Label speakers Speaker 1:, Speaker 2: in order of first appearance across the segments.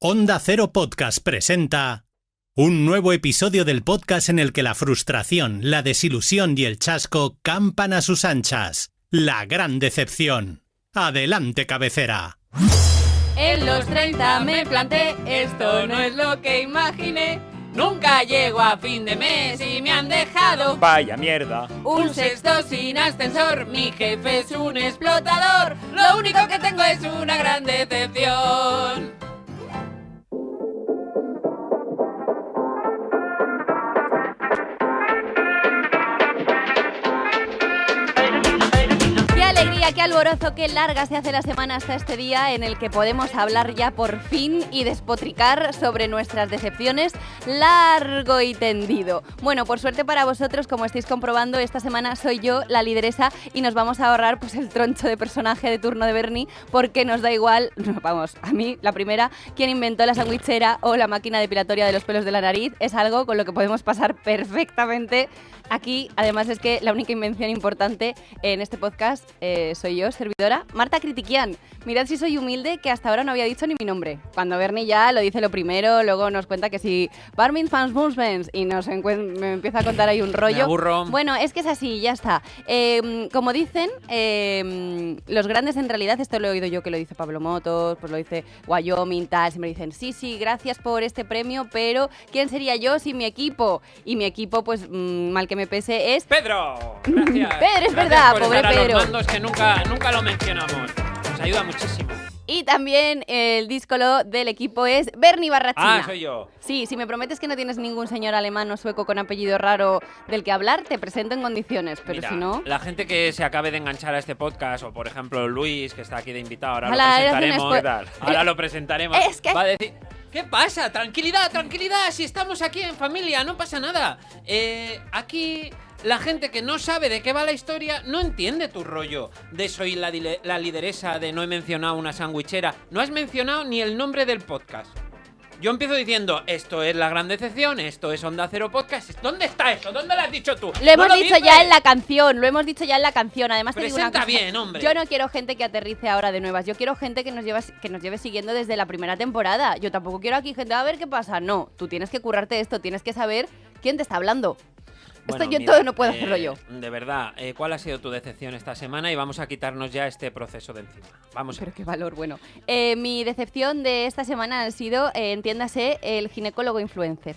Speaker 1: Onda Cero Podcast presenta un nuevo episodio del podcast en el que la frustración, la desilusión y el chasco campan a sus anchas. La gran decepción. Adelante, cabecera.
Speaker 2: En los 30 me planté, esto no es lo que imaginé. Nunca llego a fin de mes y me han dejado
Speaker 3: Vaya mierda.
Speaker 2: un sexto sin ascensor. Mi jefe es un explotador. Lo único que tengo es una gran decepción. Qué alborozo, qué larga se hace la semana hasta este día en el que podemos hablar ya por fin y despotricar sobre nuestras decepciones largo y tendido. Bueno, por suerte para vosotros, como estáis comprobando, esta semana soy yo la lideresa y nos vamos a ahorrar pues el troncho de personaje de turno de Bernie, porque nos da igual, vamos, a mí la primera, quien inventó la sandwichera o la máquina depilatoria de los pelos de la nariz es algo con lo que podemos pasar perfectamente. Aquí, además, es que la única invención importante en este podcast soy yo, servidora, Marta Critiquian. Mirad si soy humilde, que hasta ahora no había dicho ni mi nombre. Cuando Bernie ya lo dice lo primero, luego nos cuenta que si Barmin fans Movements y me empieza a contar ahí un rollo.
Speaker 3: Me aburro.
Speaker 2: Bueno, es que es así, ya está. Como dicen, los grandes en realidad, esto lo he oído yo que lo dice Pablo Motos, pues lo dice Wyoming, tal, siempre dicen, sí, gracias por este premio, pero ¿quién sería yo sin mi equipo? Y mi equipo, pues mal que me pese, es
Speaker 3: Pedro, gracias.
Speaker 2: Pedro, es
Speaker 3: Gracias
Speaker 2: verdad,
Speaker 3: por
Speaker 2: pobre
Speaker 3: estar a
Speaker 2: Pedro.
Speaker 3: los mandos que nunca lo mencionamos. Nos ayuda muchísimo.
Speaker 2: Y también el díscolo del equipo es Bernie Barrachina.
Speaker 3: Ah, soy yo.
Speaker 2: Sí, si me prometes que no tienes ningún señor alemán o sueco con apellido raro del que hablar, te presento en condiciones, pero
Speaker 3: Mira,
Speaker 2: si no...
Speaker 3: la gente que se acabe de enganchar a este podcast, o por ejemplo Luis, que está aquí de invitado, ahora
Speaker 2: Ojalá,
Speaker 3: lo
Speaker 2: eres un
Speaker 3: presentaremos.
Speaker 2: spo-
Speaker 3: ¿Qué tal? Ahora lo presentaremos.
Speaker 2: Es que-
Speaker 3: Va a decir... ¿Qué pasa? Tranquilidad, si estamos aquí en familia, no pasa nada. Aquí la gente que no sabe de qué va la historia no entiende tu rollo de soy la lideresa, de no he mencionado una sandwichera. No has mencionado ni el nombre del podcast. Yo empiezo diciendo, esto es La Gran Decepción, esto es Onda Cero Podcast. ¿Dónde está eso? ¿Dónde lo has dicho tú?
Speaker 2: Lo hemos
Speaker 3: ¿No
Speaker 2: dicho
Speaker 3: dices?
Speaker 2: ya en la canción, Además te digo una
Speaker 3: Presenta
Speaker 2: cosa.
Speaker 3: bien, hombre.
Speaker 2: Yo no quiero gente que aterrice ahora de nuevas. Yo quiero gente que nos lleve siguiendo desde la primera temporada. Yo tampoco quiero aquí gente a ver qué pasa. No, tú tienes que currarte esto, tienes que saber quién te está hablando.
Speaker 3: Bueno,
Speaker 2: Esto yo
Speaker 3: mira,
Speaker 2: todo no puedo hacerlo yo.
Speaker 3: De verdad, ¿cuál ha sido tu decepción esta semana? Y vamos a quitarnos ya este proceso de encima. Vamos a
Speaker 2: Pero
Speaker 3: ver.
Speaker 2: qué valor, bueno. Mi decepción de esta semana ha sido, entiéndase, el ginecólogo influencer.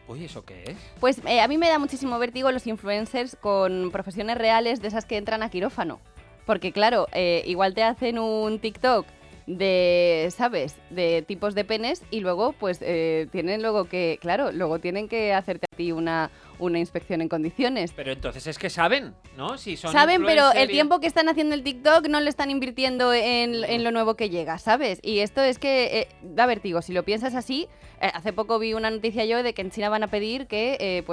Speaker 3: Uy, ¿eso qué es?
Speaker 2: Pues a mí me da muchísimo vértigo los influencers con profesiones reales de esas que entran a quirófano. Porque claro, igual te hacen un TikTok de, ¿sabes? De tipos de penes y luego pues tienen luego tienen que hacerte a ti una inspección en condiciones.
Speaker 3: Pero entonces es que saben, ¿no? Si son
Speaker 2: Saben, pero
Speaker 3: influencer
Speaker 2: el tiempo que están haciendo el TikTok no le están invirtiendo en lo nuevo que llega, ¿sabes? Y esto es que da vértigo. Si lo piensas así, hace poco vi una noticia yo de que en China van a pedir que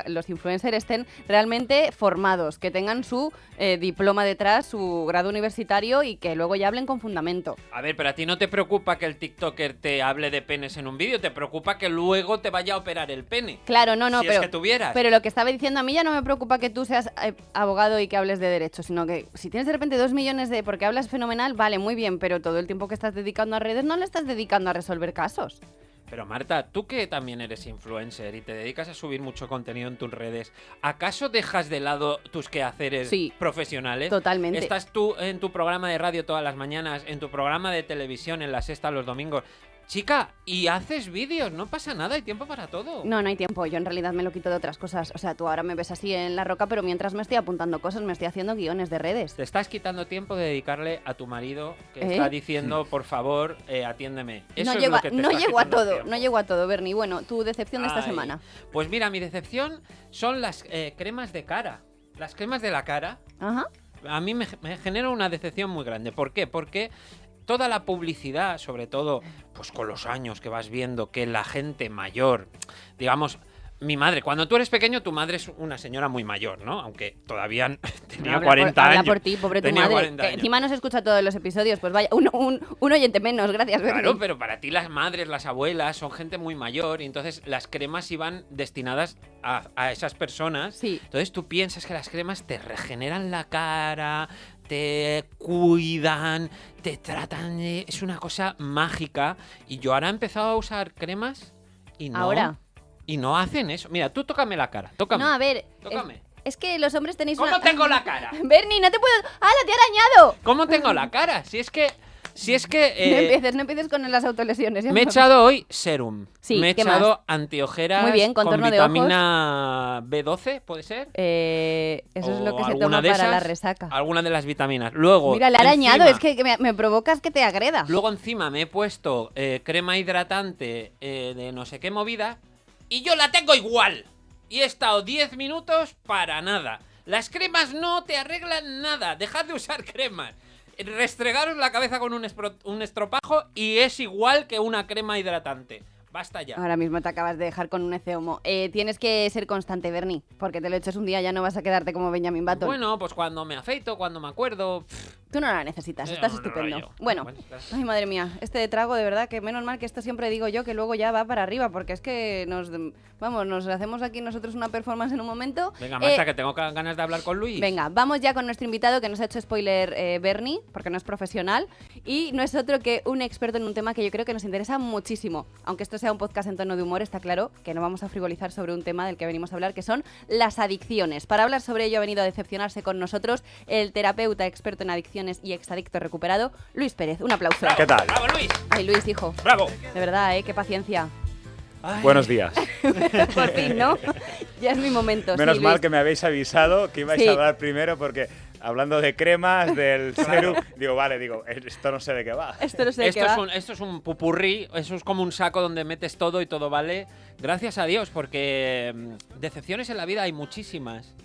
Speaker 2: los influencers estén realmente formados, que tengan su diploma detrás, su grado universitario y que luego ya hablen con fundamento.
Speaker 3: A ver, pero a ti no te preocupa que el TikToker te hable de penes en un vídeo, te preocupa que luego te vaya a operar el pene.
Speaker 2: Claro, no,
Speaker 3: Si es que tuvieras.
Speaker 2: Pero lo que estaba diciendo a mí ya no me preocupa que tú seas abogado y que hables de derecho, sino que si tienes de repente 2 millones porque hablas fenomenal, vale, muy bien, pero todo el tiempo que estás dedicando a redes no le estás dedicando a resolver casos.
Speaker 3: Pero Marta, tú que también eres influencer y te dedicas a subir mucho contenido en tus redes, ¿acaso dejas de lado tus quehaceres profesionales?
Speaker 2: Totalmente.
Speaker 3: ¿Estás tú en tu programa de radio todas las mañanas, en tu programa de televisión en La Sexta los domingos? Chica, y haces vídeos, no pasa nada, hay tiempo para todo.
Speaker 2: No hay tiempo, yo en realidad me lo quito de otras cosas. O sea, tú ahora me ves así en la roca, pero mientras me estoy apuntando cosas, me estoy haciendo guiones de redes.
Speaker 3: Te estás quitando tiempo de dedicarle a tu marido que está diciendo, por favor, atiéndeme. Eso
Speaker 2: No
Speaker 3: es lo que te
Speaker 2: no
Speaker 3: está
Speaker 2: llego a
Speaker 3: quitando
Speaker 2: todo,
Speaker 3: tiempo.
Speaker 2: no llego a todo, Bernie. Bueno, tu decepción de esta
Speaker 3: Ay,
Speaker 2: semana.
Speaker 3: Pues mira, mi decepción son las cremas de cara. Las cremas de la cara
Speaker 2: Ajá.
Speaker 3: a mí me genera una decepción muy grande. ¿Por qué? Porque toda la publicidad, sobre todo pues con los años que vas viendo que la gente mayor, digamos, mi madre, cuando tú eres pequeño, tu madre es una señora muy mayor, ¿no? Aunque todavía tenía 40 años.
Speaker 2: Habla por ti, pobre tu
Speaker 3: Tenía
Speaker 2: madre.
Speaker 3: 40
Speaker 2: Que
Speaker 3: años.
Speaker 2: encima no se escucha todos los episodios, pues vaya, un oyente menos, gracias, Bernie.
Speaker 3: Claro, pero para ti las madres, las abuelas son gente muy mayor y entonces las cremas iban destinadas a esas personas.
Speaker 2: Sí.
Speaker 3: Entonces tú piensas que las cremas te regeneran la cara, te cuidan, te tratan, es una cosa mágica. Y yo ahora he empezado a usar cremas y no,
Speaker 2: Ahora.
Speaker 3: y no hacen eso. Mira, tú tócame la cara, tócame.
Speaker 2: No, a ver.
Speaker 3: Tócame.
Speaker 2: Es que los hombres tenéis
Speaker 3: ¿Cómo
Speaker 2: una...
Speaker 3: tengo la cara?
Speaker 2: Bernie, no te puedo... ¡Ah, la te ha arañado!
Speaker 3: ¿Cómo tengo la cara? Si es que
Speaker 2: No empieces con las autolesiones. ya
Speaker 3: me he
Speaker 2: no.
Speaker 3: echado hoy serum.
Speaker 2: Sí,
Speaker 3: me he
Speaker 2: ¿qué
Speaker 3: echado
Speaker 2: más?
Speaker 3: antiojeras
Speaker 2: Muy bien,
Speaker 3: con
Speaker 2: contorno de ojos.
Speaker 3: vitamina B12, ¿puede ser?
Speaker 2: Eso es lo que
Speaker 3: O
Speaker 2: se
Speaker 3: alguna
Speaker 2: toma
Speaker 3: de
Speaker 2: para la
Speaker 3: esas,
Speaker 2: resaca.
Speaker 3: Alguna de las vitaminas. Luego,
Speaker 2: Mira, le ha arañado,
Speaker 3: encima-
Speaker 2: es que me provocas que te agreda.
Speaker 3: Luego encima me he puesto crema hidratante de no sé qué movida y yo la tengo igual. Y he estado 10 minutos para nada. Las cremas no te arreglan nada. Dejad de usar cremas. Restregaros la cabeza con un estropajo y es igual que una crema hidratante. Basta ya.
Speaker 2: Ahora mismo te acabas de dejar con un eceomo. Tienes que ser constante, Bernie, porque te lo echas un día, ya no vas a quedarte como Benjamin Button.
Speaker 3: Bueno, pues cuando me afeito, cuando me acuerdo...
Speaker 2: Tú no la necesitas,
Speaker 3: Yo
Speaker 2: estás
Speaker 3: no
Speaker 2: estupendo.
Speaker 3: rollo.
Speaker 2: Bueno,
Speaker 3: Bueno, estás-
Speaker 2: ay madre mía, este trago de verdad que menos mal que esto siempre digo yo que luego ya va para arriba, porque es que nos hacemos aquí nosotros una performance en un momento.
Speaker 3: Venga, Marta, que tengo ganas de hablar con Luis.
Speaker 2: Venga, vamos ya con nuestro invitado que nos ha hecho spoiler Bernie, porque no es profesional y no es otro que un experto en un tema que yo creo que nos interesa muchísimo. Aunque esto sea un podcast en tono de humor, está claro que no vamos a frivolizar sobre un tema del que venimos a hablar, que son las adicciones. Para hablar sobre ello ha venido a decepcionarse con nosotros el terapeuta experto en adicciones y exadicto recuperado, Luis Pérez. Un aplauso.
Speaker 3: Bravo,
Speaker 4: ¿Qué tal?
Speaker 3: ¡Bravo, Luis!
Speaker 2: Ay, Luis, hijo.
Speaker 3: ¡Bravo!
Speaker 2: De verdad, qué paciencia.
Speaker 3: Ay.
Speaker 4: Buenos días.
Speaker 2: Por fin, ¿no? Ya es mi momento.
Speaker 4: Menos
Speaker 2: sí,
Speaker 4: mal
Speaker 2: Luis.
Speaker 4: que me habéis avisado que ibais
Speaker 2: Sí.
Speaker 4: a hablar primero porque hablando de cremas, del serum, digo, esto no sé de qué va.
Speaker 2: Esto no sé de qué va.
Speaker 3: Esto es un pupurrí, eso es como un saco donde metes todo y todo vale. Gracias a Dios, porque decepciones en la vida hay muchísimas.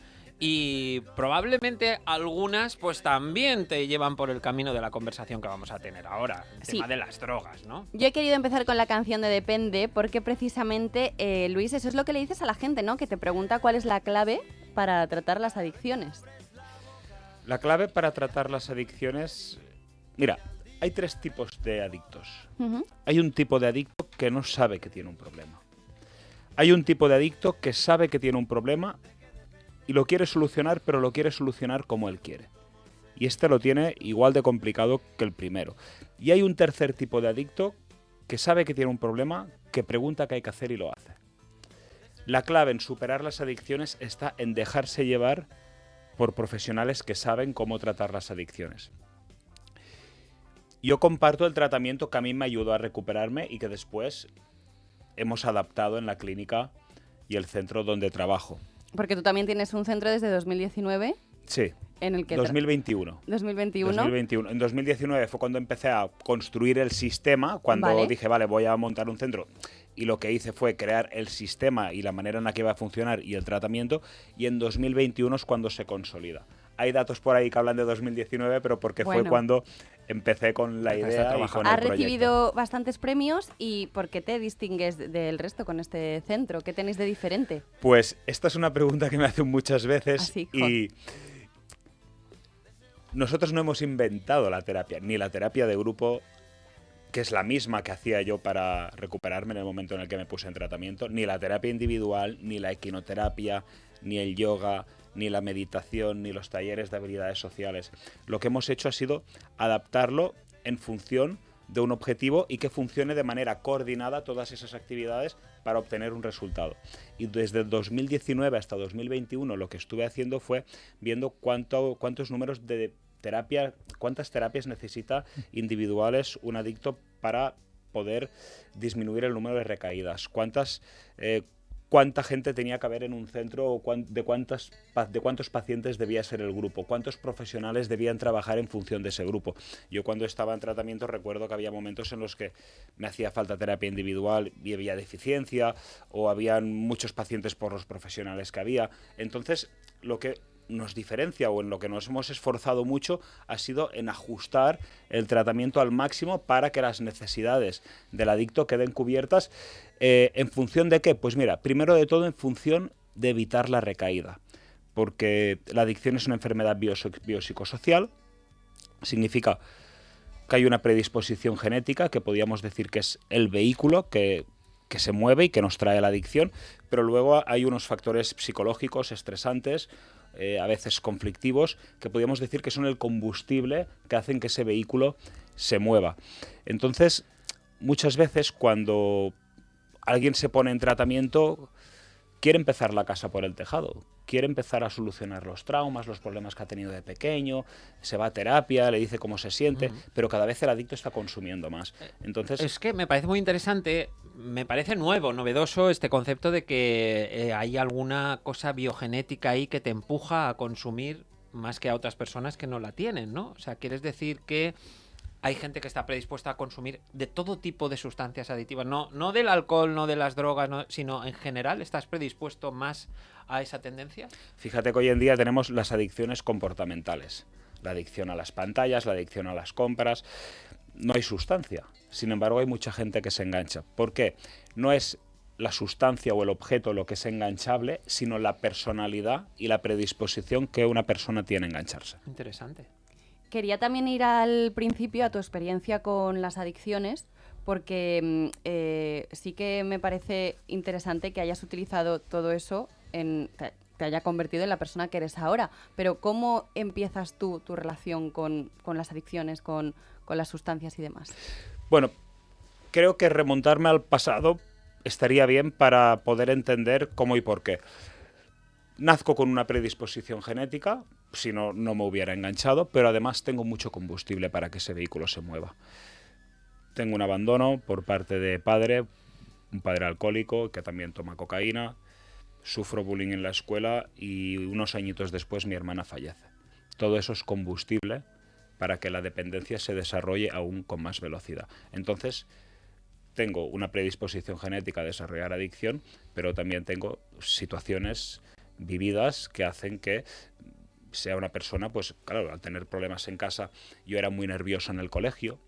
Speaker 3: Y probablemente algunas pues también te llevan por el camino de la conversación que vamos a tener ahora. El
Speaker 2: Sí.
Speaker 3: tema de las drogas, ¿no?
Speaker 2: Yo he querido empezar con la canción de Depende porque precisamente, Luis, eso es lo que le dices a la gente, ¿no? Que te pregunta cuál es la clave para tratar las adicciones.
Speaker 4: La clave para tratar las adicciones... Mira, hay 3 tipos de adictos.
Speaker 2: Ujú.
Speaker 4: Hay un tipo de adicto que no sabe que tiene un problema. Hay un tipo de adicto que sabe que tiene un problema y lo quiere solucionar, pero lo quiere solucionar como él quiere. Y este lo tiene igual de complicado que el primero. Y hay un tercer tipo de adicto que sabe que tiene un problema, que pregunta qué hay que hacer y lo hace. La clave en superar las adicciones está en dejarse llevar por profesionales que saben cómo tratar las adicciones. Yo comparto el tratamiento que a mí me ayudó a recuperarme y que después hemos adaptado en la clínica y el centro donde trabajo.
Speaker 2: Porque tú también tienes un centro desde 2019
Speaker 4: Sí,
Speaker 2: en el que...
Speaker 4: 2021.
Speaker 2: 2021.
Speaker 4: 2021. En 2019 fue cuando empecé a construir el sistema, cuando
Speaker 2: Vale.
Speaker 4: dije, vale, voy a montar un centro. Y lo que hice fue crear el sistema y la manera en la que iba a funcionar y el tratamiento. Y en 2021 es cuando se consolida. Hay datos por ahí que hablan de 2019, pero porque fue
Speaker 2: Bueno.
Speaker 4: cuando empecé con la
Speaker 3: Empezaste a
Speaker 4: idea y
Speaker 3: trabajar.
Speaker 4: con
Speaker 2: Has
Speaker 4: el proyecto.
Speaker 2: recibido bastantes premios y ¿por qué te distingues del resto con este centro? ¿Qué tenéis de diferente?
Speaker 4: Pues esta es una pregunta que me hacen muchas veces
Speaker 2: Así,
Speaker 4: y nosotros no hemos inventado la terapia, ni la terapia de grupo, que es la misma que hacía yo para recuperarme en el momento en el que me puse en tratamiento, ni la terapia individual, ni la equinoterapia, ni el yoga, ni la meditación, ni los talleres de habilidades sociales. Lo que hemos hecho ha sido adaptarlo en función de un objetivo y que funcione de manera coordinada todas esas actividades para obtener un resultado. Y desde 2019 hasta 2021 lo que estuve haciendo fue viendo cuántos números de terapia, cuántas terapias necesita individuales un adicto para poder disminuir el número de recaídas, cuánta gente tenía que haber en un centro o de cuántos pacientes debía ser el grupo, cuántos profesionales debían trabajar en función de ese grupo. Yo cuando estaba en tratamiento recuerdo que había momentos en los que me hacía falta terapia individual y había deficiencia o habían muchos pacientes por los profesionales que había. Entonces, lo que nos diferencia o en lo que nos hemos esforzado mucho ha sido en ajustar el tratamiento al máximo para que las necesidades del adicto queden cubiertas. ¿En función de qué? Pues mira, primero de todo en función de evitar la recaída, porque la adicción es una enfermedad biopsicosocial, significa que hay una predisposición genética, que podríamos decir que es el vehículo que se mueve y que nos trae la adicción, pero luego hay unos factores psicológicos, estresantes, a veces conflictivos, que podríamos decir que son el combustible que hacen que ese vehículo se mueva. Entonces, muchas veces cuando alguien se pone en tratamiento, quiere empezar la casa por el tejado, quiere empezar a solucionar los traumas, los problemas que ha tenido de pequeño, se va a terapia, le dice cómo se siente, pero cada vez el adicto está consumiendo más. Entonces,
Speaker 3: es que me parece muy interesante, me parece nuevo, novedoso este concepto de que hay alguna cosa biogenética ahí que te empuja a consumir más que a otras personas que no la tienen, ¿no? O sea, ¿quieres decir que hay gente que está predispuesta a consumir de todo tipo de sustancias adictivas? No del alcohol, no de las drogas, sino en general, ¿estás predispuesto más a esa tendencia?
Speaker 4: Fíjate que hoy en día tenemos las adicciones comportamentales. La adicción a las pantallas, la adicción a las compras. No hay sustancia. Sin embargo, hay mucha gente que se engancha. ¿Por qué? No es la sustancia o el objeto lo que es enganchable, sino la personalidad y la predisposición que una persona tiene a engancharse.
Speaker 3: Interesante.
Speaker 2: Quería también ir al principio a tu experiencia con las adicciones, porque sí que me parece interesante que hayas utilizado todo eso, te haya convertido en la persona que eres ahora. Pero ¿cómo empiezas tú tu relación con las adicciones, con las sustancias y demás?
Speaker 4: Bueno, creo que remontarme al pasado estaría bien para poder entender cómo y por qué. Nazco con una predisposición genética, si no, no me hubiera enganchado, pero además tengo mucho combustible para que ese vehículo se mueva. Tengo un abandono por parte de padre, un padre alcohólico que también toma cocaína, sufro bullying en la escuela y unos añitos después mi hermana fallece. Todo eso es combustible para que la dependencia se desarrolle aún con más velocidad. Entonces, tengo una predisposición genética a desarrollar adicción, pero también tengo situaciones vividas que hacen que sea una persona, pues claro, al tener problemas en casa, yo era muy nervioso en el colegio,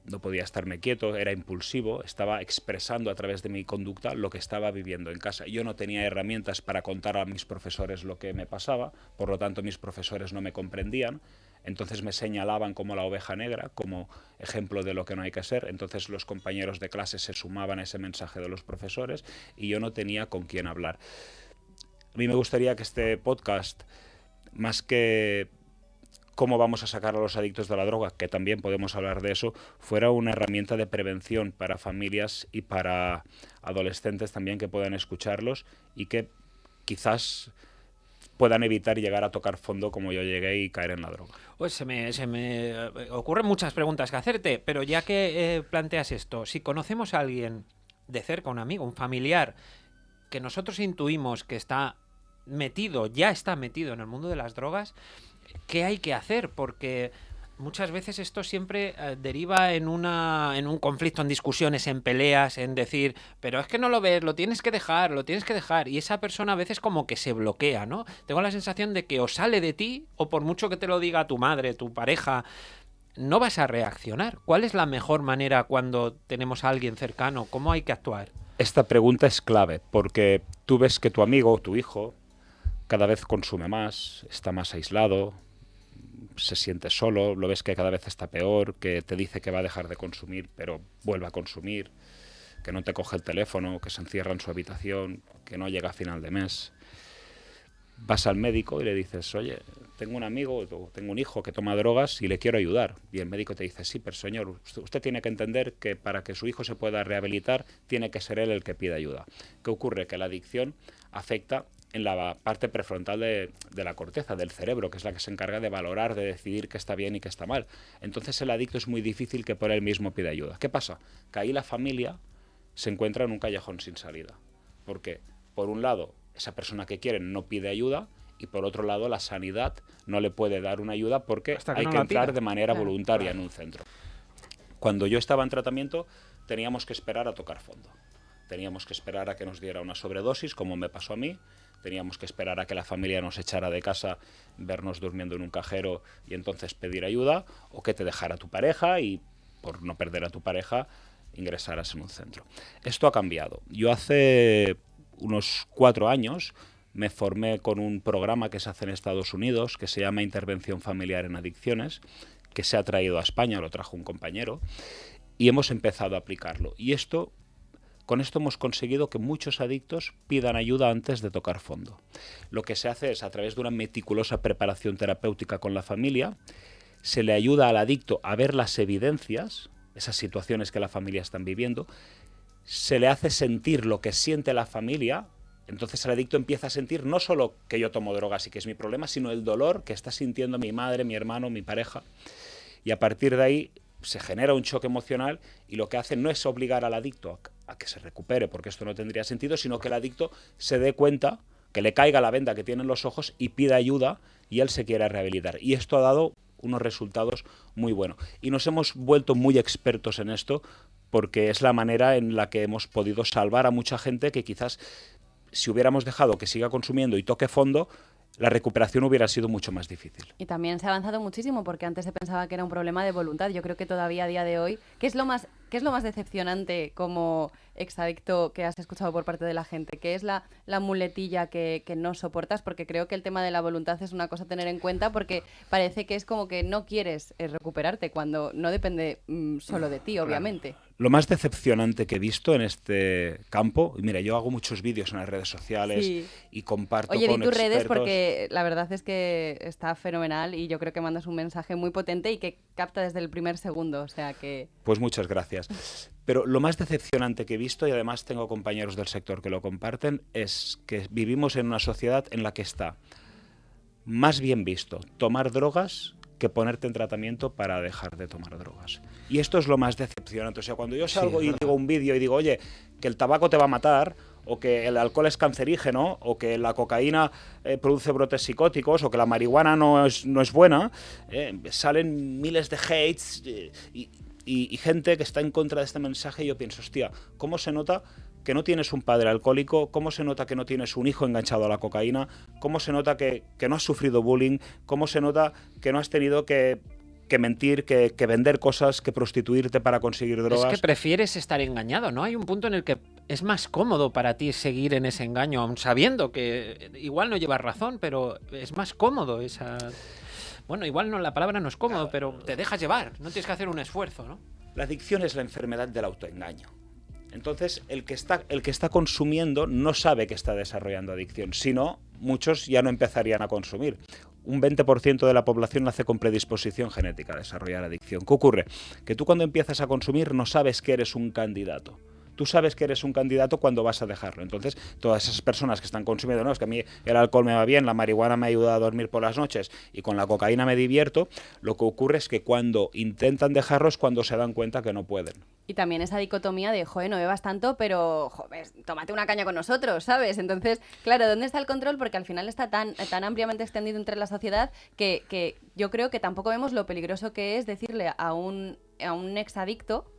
Speaker 4: no podía estarme quieto, era impulsivo, estaba expresando a través de mi conducta lo que estaba viviendo en casa. Yo no tenía herramientas para contar a mis profesores lo que me pasaba, por lo tanto mis profesores no me comprendían, entonces me señalaban como la oveja negra, como ejemplo de lo que no hay que ser, entonces los compañeros de clase se sumaban a ese mensaje de los profesores y yo no tenía con quién hablar. A mí me gustaría que este podcast, más que cómo vamos a sacar a los adictos de la droga, que también podemos hablar de eso, fuera una herramienta de prevención para familias y para adolescentes también que puedan escucharlos y que quizás puedan evitar llegar a tocar fondo como yo llegué y caer en la droga.
Speaker 3: Pues se me ocurren muchas preguntas que hacerte, pero ya que planteas esto, si conocemos a alguien de cerca, un amigo, un familiar, que nosotros intuimos que ya está metido en el mundo de las drogas, ¿qué hay que hacer? Porque muchas veces esto siempre deriva en un conflicto, en discusiones, en peleas, en decir, pero es que no lo ves, lo tienes que dejar, y esa persona a veces como que se bloquea, ¿no? Tengo la sensación de que o sale de ti, o por mucho que te lo diga tu madre, tu pareja, no vas a reaccionar. ¿Cuál es la mejor manera cuando tenemos a alguien cercano? ¿Cómo hay que actuar?
Speaker 4: Esta pregunta es clave, porque tú ves que tu amigo, tu hijo, cada vez consume más, está más aislado, se siente solo, lo ves que cada vez está peor, que te dice que va a dejar de consumir, pero vuelve a consumir, que no te coge el teléfono, que se encierra en su habitación, que no llega a final de mes. Vas al médico y le dices, oye, tengo un amigo o tengo un hijo que toma drogas y le quiero ayudar. Y el médico te dice, sí, pero señor, usted tiene que entender que para que su hijo se pueda rehabilitar, tiene que ser él el que pida ayuda. ¿Qué ocurre? Que la adicción afecta en la parte prefrontal de la corteza, del cerebro, que es la que se encarga de valorar, de decidir qué está bien y qué está mal. Entonces el adicto es muy difícil que por él mismo pida ayuda. ¿Qué pasa? Que ahí la familia se encuentra en un callejón sin salida. Porque, por un lado, esa persona que quieren no pide ayuda y por otro lado la sanidad no le puede dar una ayuda porque hay que entrar de manera voluntaria en un centro. Cuando yo estaba en tratamiento teníamos que esperar a tocar fondo. Teníamos que esperar a que nos diera una sobredosis, como me pasó a mí. Teníamos que esperar a que la familia nos echara de casa, vernos durmiendo en un cajero y entonces pedir ayuda, o que te dejara tu pareja y, por no perder a tu pareja, ingresaras en un centro. Esto ha cambiado. Yo hace unos 4 años me formé con un programa que se hace en Estados Unidos, que se llama Intervención Familiar en Adicciones, que se ha traído a España, lo trajo un compañero, y hemos empezado a aplicarlo. Y esto con esto hemos conseguido que muchos adictos pidan ayuda antes de tocar fondo. Lo que se hace es, a través de una meticulosa preparación terapéutica con la familia, se le ayuda al adicto a ver las evidencias, esas situaciones que la familia están viviendo, se le hace sentir lo que siente la familia. Entonces el adicto empieza a sentir no solo que yo tomo drogas y que es mi problema, sino el dolor que está sintiendo mi madre, mi hermano, mi pareja. Y a partir de ahí se genera un choque emocional y lo que hace no es obligar al adicto a que se recupere, porque esto no tendría sentido, sino que el adicto se dé cuenta, que le caiga la venda que tiene en los ojos y pida ayuda y él se quiera rehabilitar. Y esto ha dado unos resultados muy buenos. Y nos hemos vuelto muy expertos en esto porque es la manera en la que hemos podido salvar a mucha gente que quizás, si hubiéramos dejado que siga consumiendo y toque fondo, la recuperación hubiera sido mucho más difícil.
Speaker 2: Y también se ha avanzado muchísimo porque antes se pensaba que era un problema de voluntad. Yo creo que todavía a día de hoy, ¿qué es lo más decepcionante como exadicto que has escuchado por parte de la gente? ¿Qué es la muletilla que no soportas? Porque creo que el tema de la voluntad es una cosa a tener en cuenta, porque parece que es como que no quieres recuperarte cuando no depende solo de ti, obviamente.
Speaker 4: Claro. Lo más decepcionante que he visto en este campo, y mira, yo hago muchos vídeos en las redes sociales y comparto con expertos.
Speaker 2: Oye, di tus redes porque la verdad es que está fenomenal y yo creo que mandas un mensaje muy potente y que capta desde el primer segundo, o sea que...
Speaker 4: Pues muchas gracias. Pero lo más decepcionante que he visto, y además tengo compañeros del sector que lo comparten, es que vivimos en una sociedad en la que está más bien visto tomar drogas que ponerte en tratamiento para dejar de tomar drogas. Y esto es lo más decepcionante. O sea, cuando yo salgo y digo un vídeo y digo, oye, que el tabaco te va a matar, o que el alcohol es cancerígeno, o que la cocaína produce brotes psicóticos, o que la marihuana no es buena, salen miles de hates y gente que está en contra de este mensaje, y yo pienso, hostia, ¿cómo se nota que no tienes un padre alcohólico? ¿Cómo se nota que no tienes un hijo enganchado a la cocaína? ¿Cómo se nota que no has sufrido bullying? ¿Cómo se nota que no has tenido que mentir, que vender cosas, que prostituirte para conseguir drogas?
Speaker 3: Es que prefieres estar engañado, ¿no? Hay un punto en el que es más cómodo para ti seguir en ese engaño, aun sabiendo que igual no llevas razón, pero es más cómodo esa... Bueno, igual no, la palabra no es cómodo, pero te dejas llevar, no tienes que hacer un esfuerzo, ¿no?
Speaker 4: La adicción es la enfermedad del autoengaño. Entonces, el que está consumiendo no sabe que está desarrollando adicción, sino muchos ya no empezarían a consumir. Un 20% de la población nace con predisposición genética a desarrollar adicción. ¿Qué ocurre? Que tú cuando empiezas a consumir no sabes que eres un candidato. Tú sabes que eres un candidato cuando vas a dejarlo. Entonces, todas esas personas que están consumiendo, no, es que a mí el alcohol me va bien, la marihuana me ayuda a dormir por las noches y con la cocaína me divierto, lo que ocurre es que cuando intentan dejarlo es cuando se dan cuenta que no pueden.
Speaker 2: Y también esa dicotomía de, joder, no bebas tanto, pero, joder, tómate una caña con nosotros, ¿sabes? Entonces, claro, ¿dónde está el control? Porque al final está tan ampliamente extendido entre la sociedad que yo creo que tampoco vemos lo peligroso que es decirle a un exadicto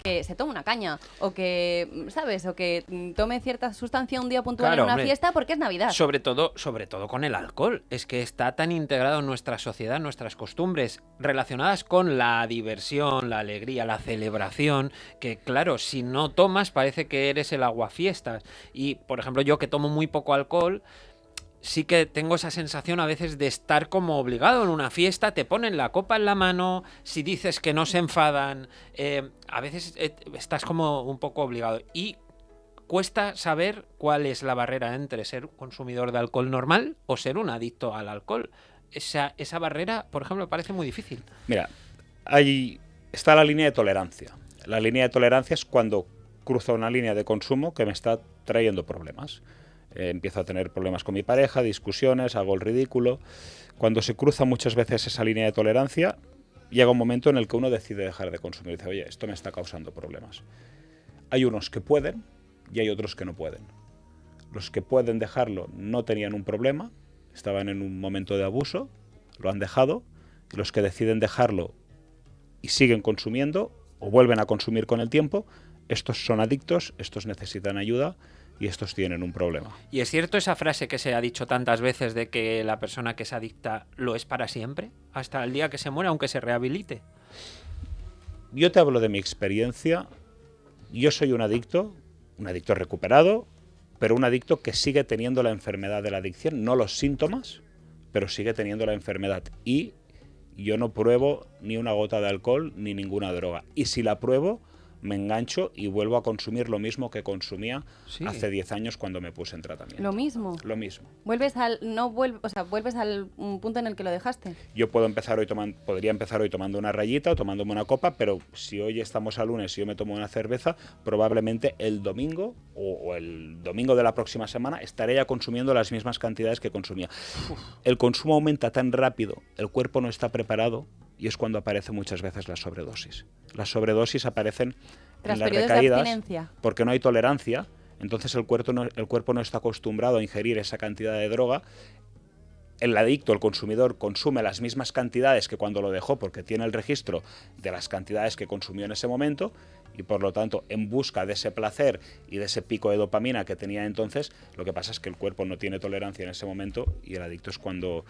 Speaker 2: que se tome una caña o que, ¿sabes? O que tome cierta sustancia un día puntual, claro, en una fiesta porque es Navidad.
Speaker 3: Sobre todo con el alcohol. Es que está tan integrado en nuestra sociedad, nuestras costumbres relacionadas con la diversión, la alegría, la celebración, que claro, si no tomas parece que eres el aguafiestas. Y, por ejemplo, yo que tomo muy poco alcohol, sí que tengo esa sensación a veces de estar como obligado en una fiesta, te ponen la copa en la mano, si dices que no se enfadan, a veces estás como un poco obligado. Y cuesta saber cuál es la barrera entre ser consumidor de alcohol normal o ser un adicto al alcohol. Esa barrera, por ejemplo, me parece muy difícil.
Speaker 4: Mira, ahí está la línea de tolerancia. La línea de tolerancia es cuando cruzo una línea de consumo que me está trayendo problemas. Empiezo a tener problemas con mi pareja, discusiones, hago el ridículo. Cuando se cruza muchas veces esa línea de tolerancia, llega un momento en el que uno decide dejar de consumir. Dice, oye, esto me está causando problemas. Hay unos que pueden y hay otros que no pueden. Los que pueden dejarlo no tenían un problema, estaban en un momento de abuso, lo han dejado, y los que deciden dejarlo y siguen consumiendo o vuelven a consumir con el tiempo, estos son adictos, estos necesitan ayuda y estos tienen un problema.
Speaker 3: ¿Y es cierto esa frase que se ha dicho tantas veces de que la persona que es adicta lo es para siempre? Hasta el día que se muera, aunque se rehabilite.
Speaker 4: Yo te hablo de mi experiencia. Yo soy un adicto recuperado, pero un adicto que sigue teniendo la enfermedad de la adicción, no los síntomas, pero sigue teniendo la enfermedad. Y yo no pruebo ni una gota de alcohol ni ninguna droga. Y si la pruebo, me engancho y vuelvo a consumir lo mismo que consumía
Speaker 3: Sí.
Speaker 4: hace 10 años cuando me puse en tratamiento.
Speaker 2: Lo mismo.
Speaker 4: Lo mismo.
Speaker 2: Vuelves al punto en el que lo dejaste.
Speaker 4: Yo podría empezar hoy tomando una rayita o tomándome una copa, pero si hoy estamos a lunes y yo me tomo una cerveza, probablemente el domingo o el domingo de la próxima semana estaré ya consumiendo las mismas cantidades que consumía. El consumo aumenta tan rápido, el cuerpo no está preparado y es cuando aparece muchas veces la sobredosis. Las sobredosis aparecen
Speaker 2: Tras
Speaker 4: en las
Speaker 2: periodos de
Speaker 4: recaídas
Speaker 2: abstinencia.
Speaker 4: porque no hay tolerancia, entonces el cuerpo no está acostumbrado a ingerir esa cantidad de droga. El adicto, el consumidor, consume las mismas cantidades que cuando lo dejó porque tiene el registro de las cantidades que consumió en ese momento y por lo tanto en busca de ese placer y de ese pico de dopamina que tenía entonces, lo que pasa es que el cuerpo no tiene tolerancia en ese momento y el adicto es cuando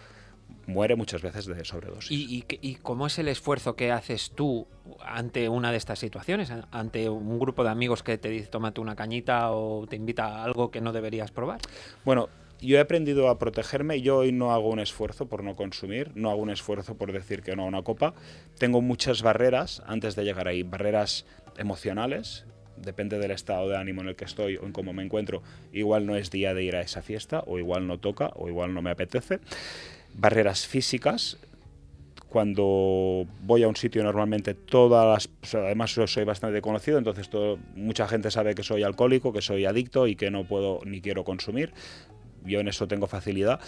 Speaker 4: muere muchas veces de sobredosis.
Speaker 3: ¿Y cómo es el esfuerzo que haces tú ante una de estas situaciones? Ante un grupo de amigos que te dice tómate una cañita o te invita a algo que no deberías probar.
Speaker 4: Bueno, yo he aprendido a protegerme. Yo hoy no hago un esfuerzo por no consumir, no hago un esfuerzo por decir que no a una copa. Tengo muchas barreras antes de llegar ahí, barreras emocionales. Depende del estado de ánimo en el que estoy o en cómo me encuentro. Igual no es día de ir a esa fiesta, o igual no toca, o igual no me apetece. Barreras físicas. Cuando voy a un sitio normalmente además yo soy bastante conocido, entonces mucha gente sabe que soy alcohólico, que soy adicto y que no puedo ni quiero consumir. Yo en eso tengo facilidad.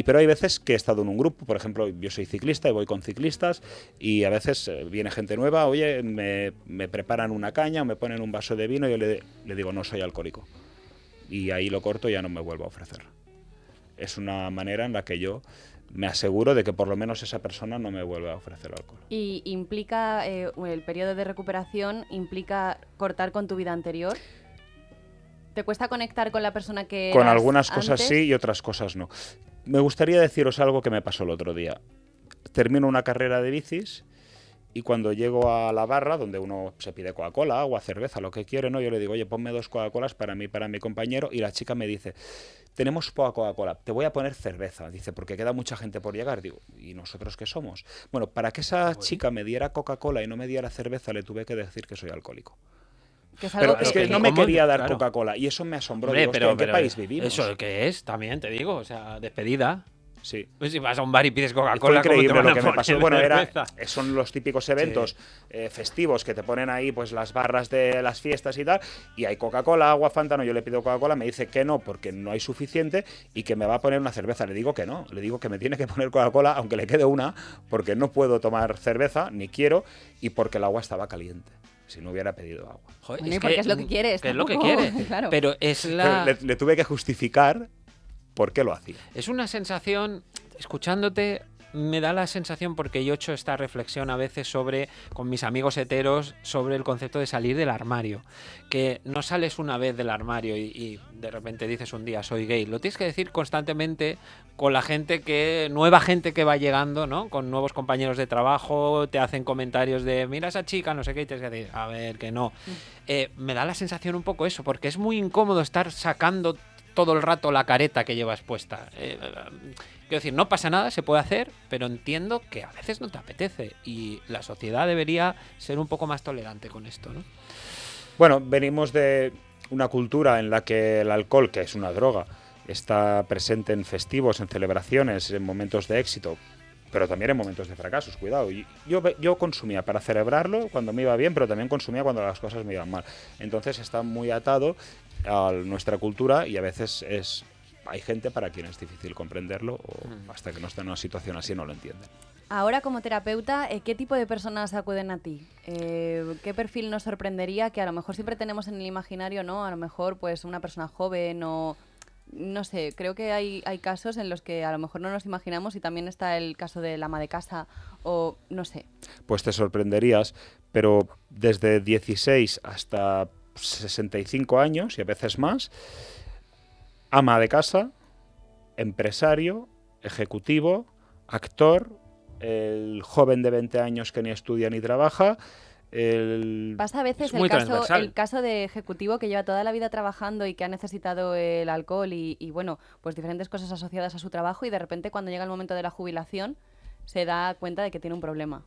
Speaker 4: Pero hay veces que he estado en un grupo, por ejemplo, yo soy ciclista y voy con ciclistas y a veces viene gente nueva, oye, me preparan una caña o me ponen un vaso de vino y yo le digo, no soy alcohólico. Y ahí lo corto y ya no me vuelvo a ofrecer. Es una manera en la que yo me aseguro de que por lo menos esa persona no me vuelve a ofrecer alcohol.
Speaker 2: ¿Y implica el periodo de recuperación, implica cortar con tu vida anterior? ¿Te cuesta conectar con la persona que
Speaker 4: Con
Speaker 2: eras
Speaker 4: algunas cosas
Speaker 2: antes?
Speaker 4: sí y otras cosas no. Me gustaría deciros algo que me pasó el otro día. Termino una carrera de bicis y cuando llego a la barra, donde uno se pide Coca-Cola, agua, cerveza, lo que quiere, ¿no? Yo le digo, oye, ponme 2 Coca-Colas para mí, para mi compañero, y la chica me dice, tenemos poca Coca-Cola, te voy a poner cerveza. Dice, porque queda mucha gente por llegar. Digo, ¿y nosotros qué somos? Bueno, para que esa chica me diera Coca-Cola y no me diera cerveza, le tuve que decir que soy alcohólico.
Speaker 2: Que es algo
Speaker 4: Pero es que
Speaker 2: que
Speaker 4: no me
Speaker 3: ¿cómo?
Speaker 4: quería dar
Speaker 3: Claro.
Speaker 4: Coca-Cola y eso me asombró.
Speaker 3: Hombre,
Speaker 4: Digo, hostia, ¿en qué país vivimos?
Speaker 3: ¿Eso qué es? También te digo, o sea, despedida.
Speaker 4: Sí.
Speaker 3: Pues si vas a un bar y pides
Speaker 4: Fue
Speaker 3: Coca-Cola, ¿cómo te
Speaker 4: increíble
Speaker 3: van a
Speaker 4: lo que me
Speaker 3: poner
Speaker 4: pasó. Bueno,
Speaker 3: cerveza?
Speaker 4: son los típicos eventos festivos que te ponen ahí pues las barras de las fiestas y tal, y hay Coca-Cola, agua, Fanta. No, yo le pido Coca-Cola, me dice que no porque no hay suficiente y que me va a poner una cerveza. Le digo que no, le digo que me tiene que poner Coca-Cola aunque le quede una, porque no puedo tomar cerveza, ni quiero, y porque el agua estaba caliente. Si no hubiera pedido agua.
Speaker 3: Joder,
Speaker 2: Bueno, porque es lo que quieres,
Speaker 3: que es lo que
Speaker 2: tampoco,
Speaker 3: quiere.
Speaker 2: claro.
Speaker 3: Pero es la...
Speaker 4: Le tuve que justificar por qué lo hacía.
Speaker 3: Es una sensación, escuchándote, me da la sensación, porque yo he hecho esta reflexión a veces con mis amigos heteros, sobre el concepto de salir del armario. Que no sales una vez del armario y de repente dices un día soy gay. Lo tienes que decir constantemente con la nueva gente que va llegando, ¿no? Con nuevos compañeros de trabajo, te hacen comentarios de mira a esa chica, no sé qué, y tienes que decir, a ver, que no. Me da la sensación un poco eso, porque es muy incómodo estar sacando todo el rato la careta que llevas puesta. Quiero decir, no pasa nada, se puede hacer, pero entiendo que a veces no te apetece y la sociedad debería ser un poco más tolerante con esto, ¿no?
Speaker 4: Bueno, venimos de una cultura en la que el alcohol, que es una droga, está presente en festivos, en celebraciones, en momentos de éxito, pero también en momentos de fracasos, cuidado. Yo consumía para celebrarlo cuando me iba bien, pero también consumía cuando las cosas me iban mal. Entonces está muy atado a nuestra cultura y a veces hay gente para quien es difícil comprenderlo o hasta que no está en una situación así no lo entienden.
Speaker 2: Ahora, como terapeuta, ¿qué tipo de personas acuden a ti? ¿Qué perfil nos sorprendería? Que a lo mejor siempre tenemos en el imaginario, ¿no? A lo mejor pues una persona joven o... No sé, creo que hay casos en los que a lo mejor no nos imaginamos y también está el caso del ama de casa o no sé.
Speaker 4: Pues te sorprenderías, pero desde 16 hasta 65 años y a veces más, ama de casa, empresario, ejecutivo, actor, el joven de 20 años que ni estudia ni trabaja.
Speaker 2: Pasa a veces
Speaker 3: Es muy transversal.
Speaker 2: el caso de ejecutivo que lleva toda la vida trabajando y que ha necesitado el alcohol y bueno, pues diferentes cosas asociadas a su trabajo y de repente cuando llega el momento de la jubilación se da cuenta de que tiene un problema.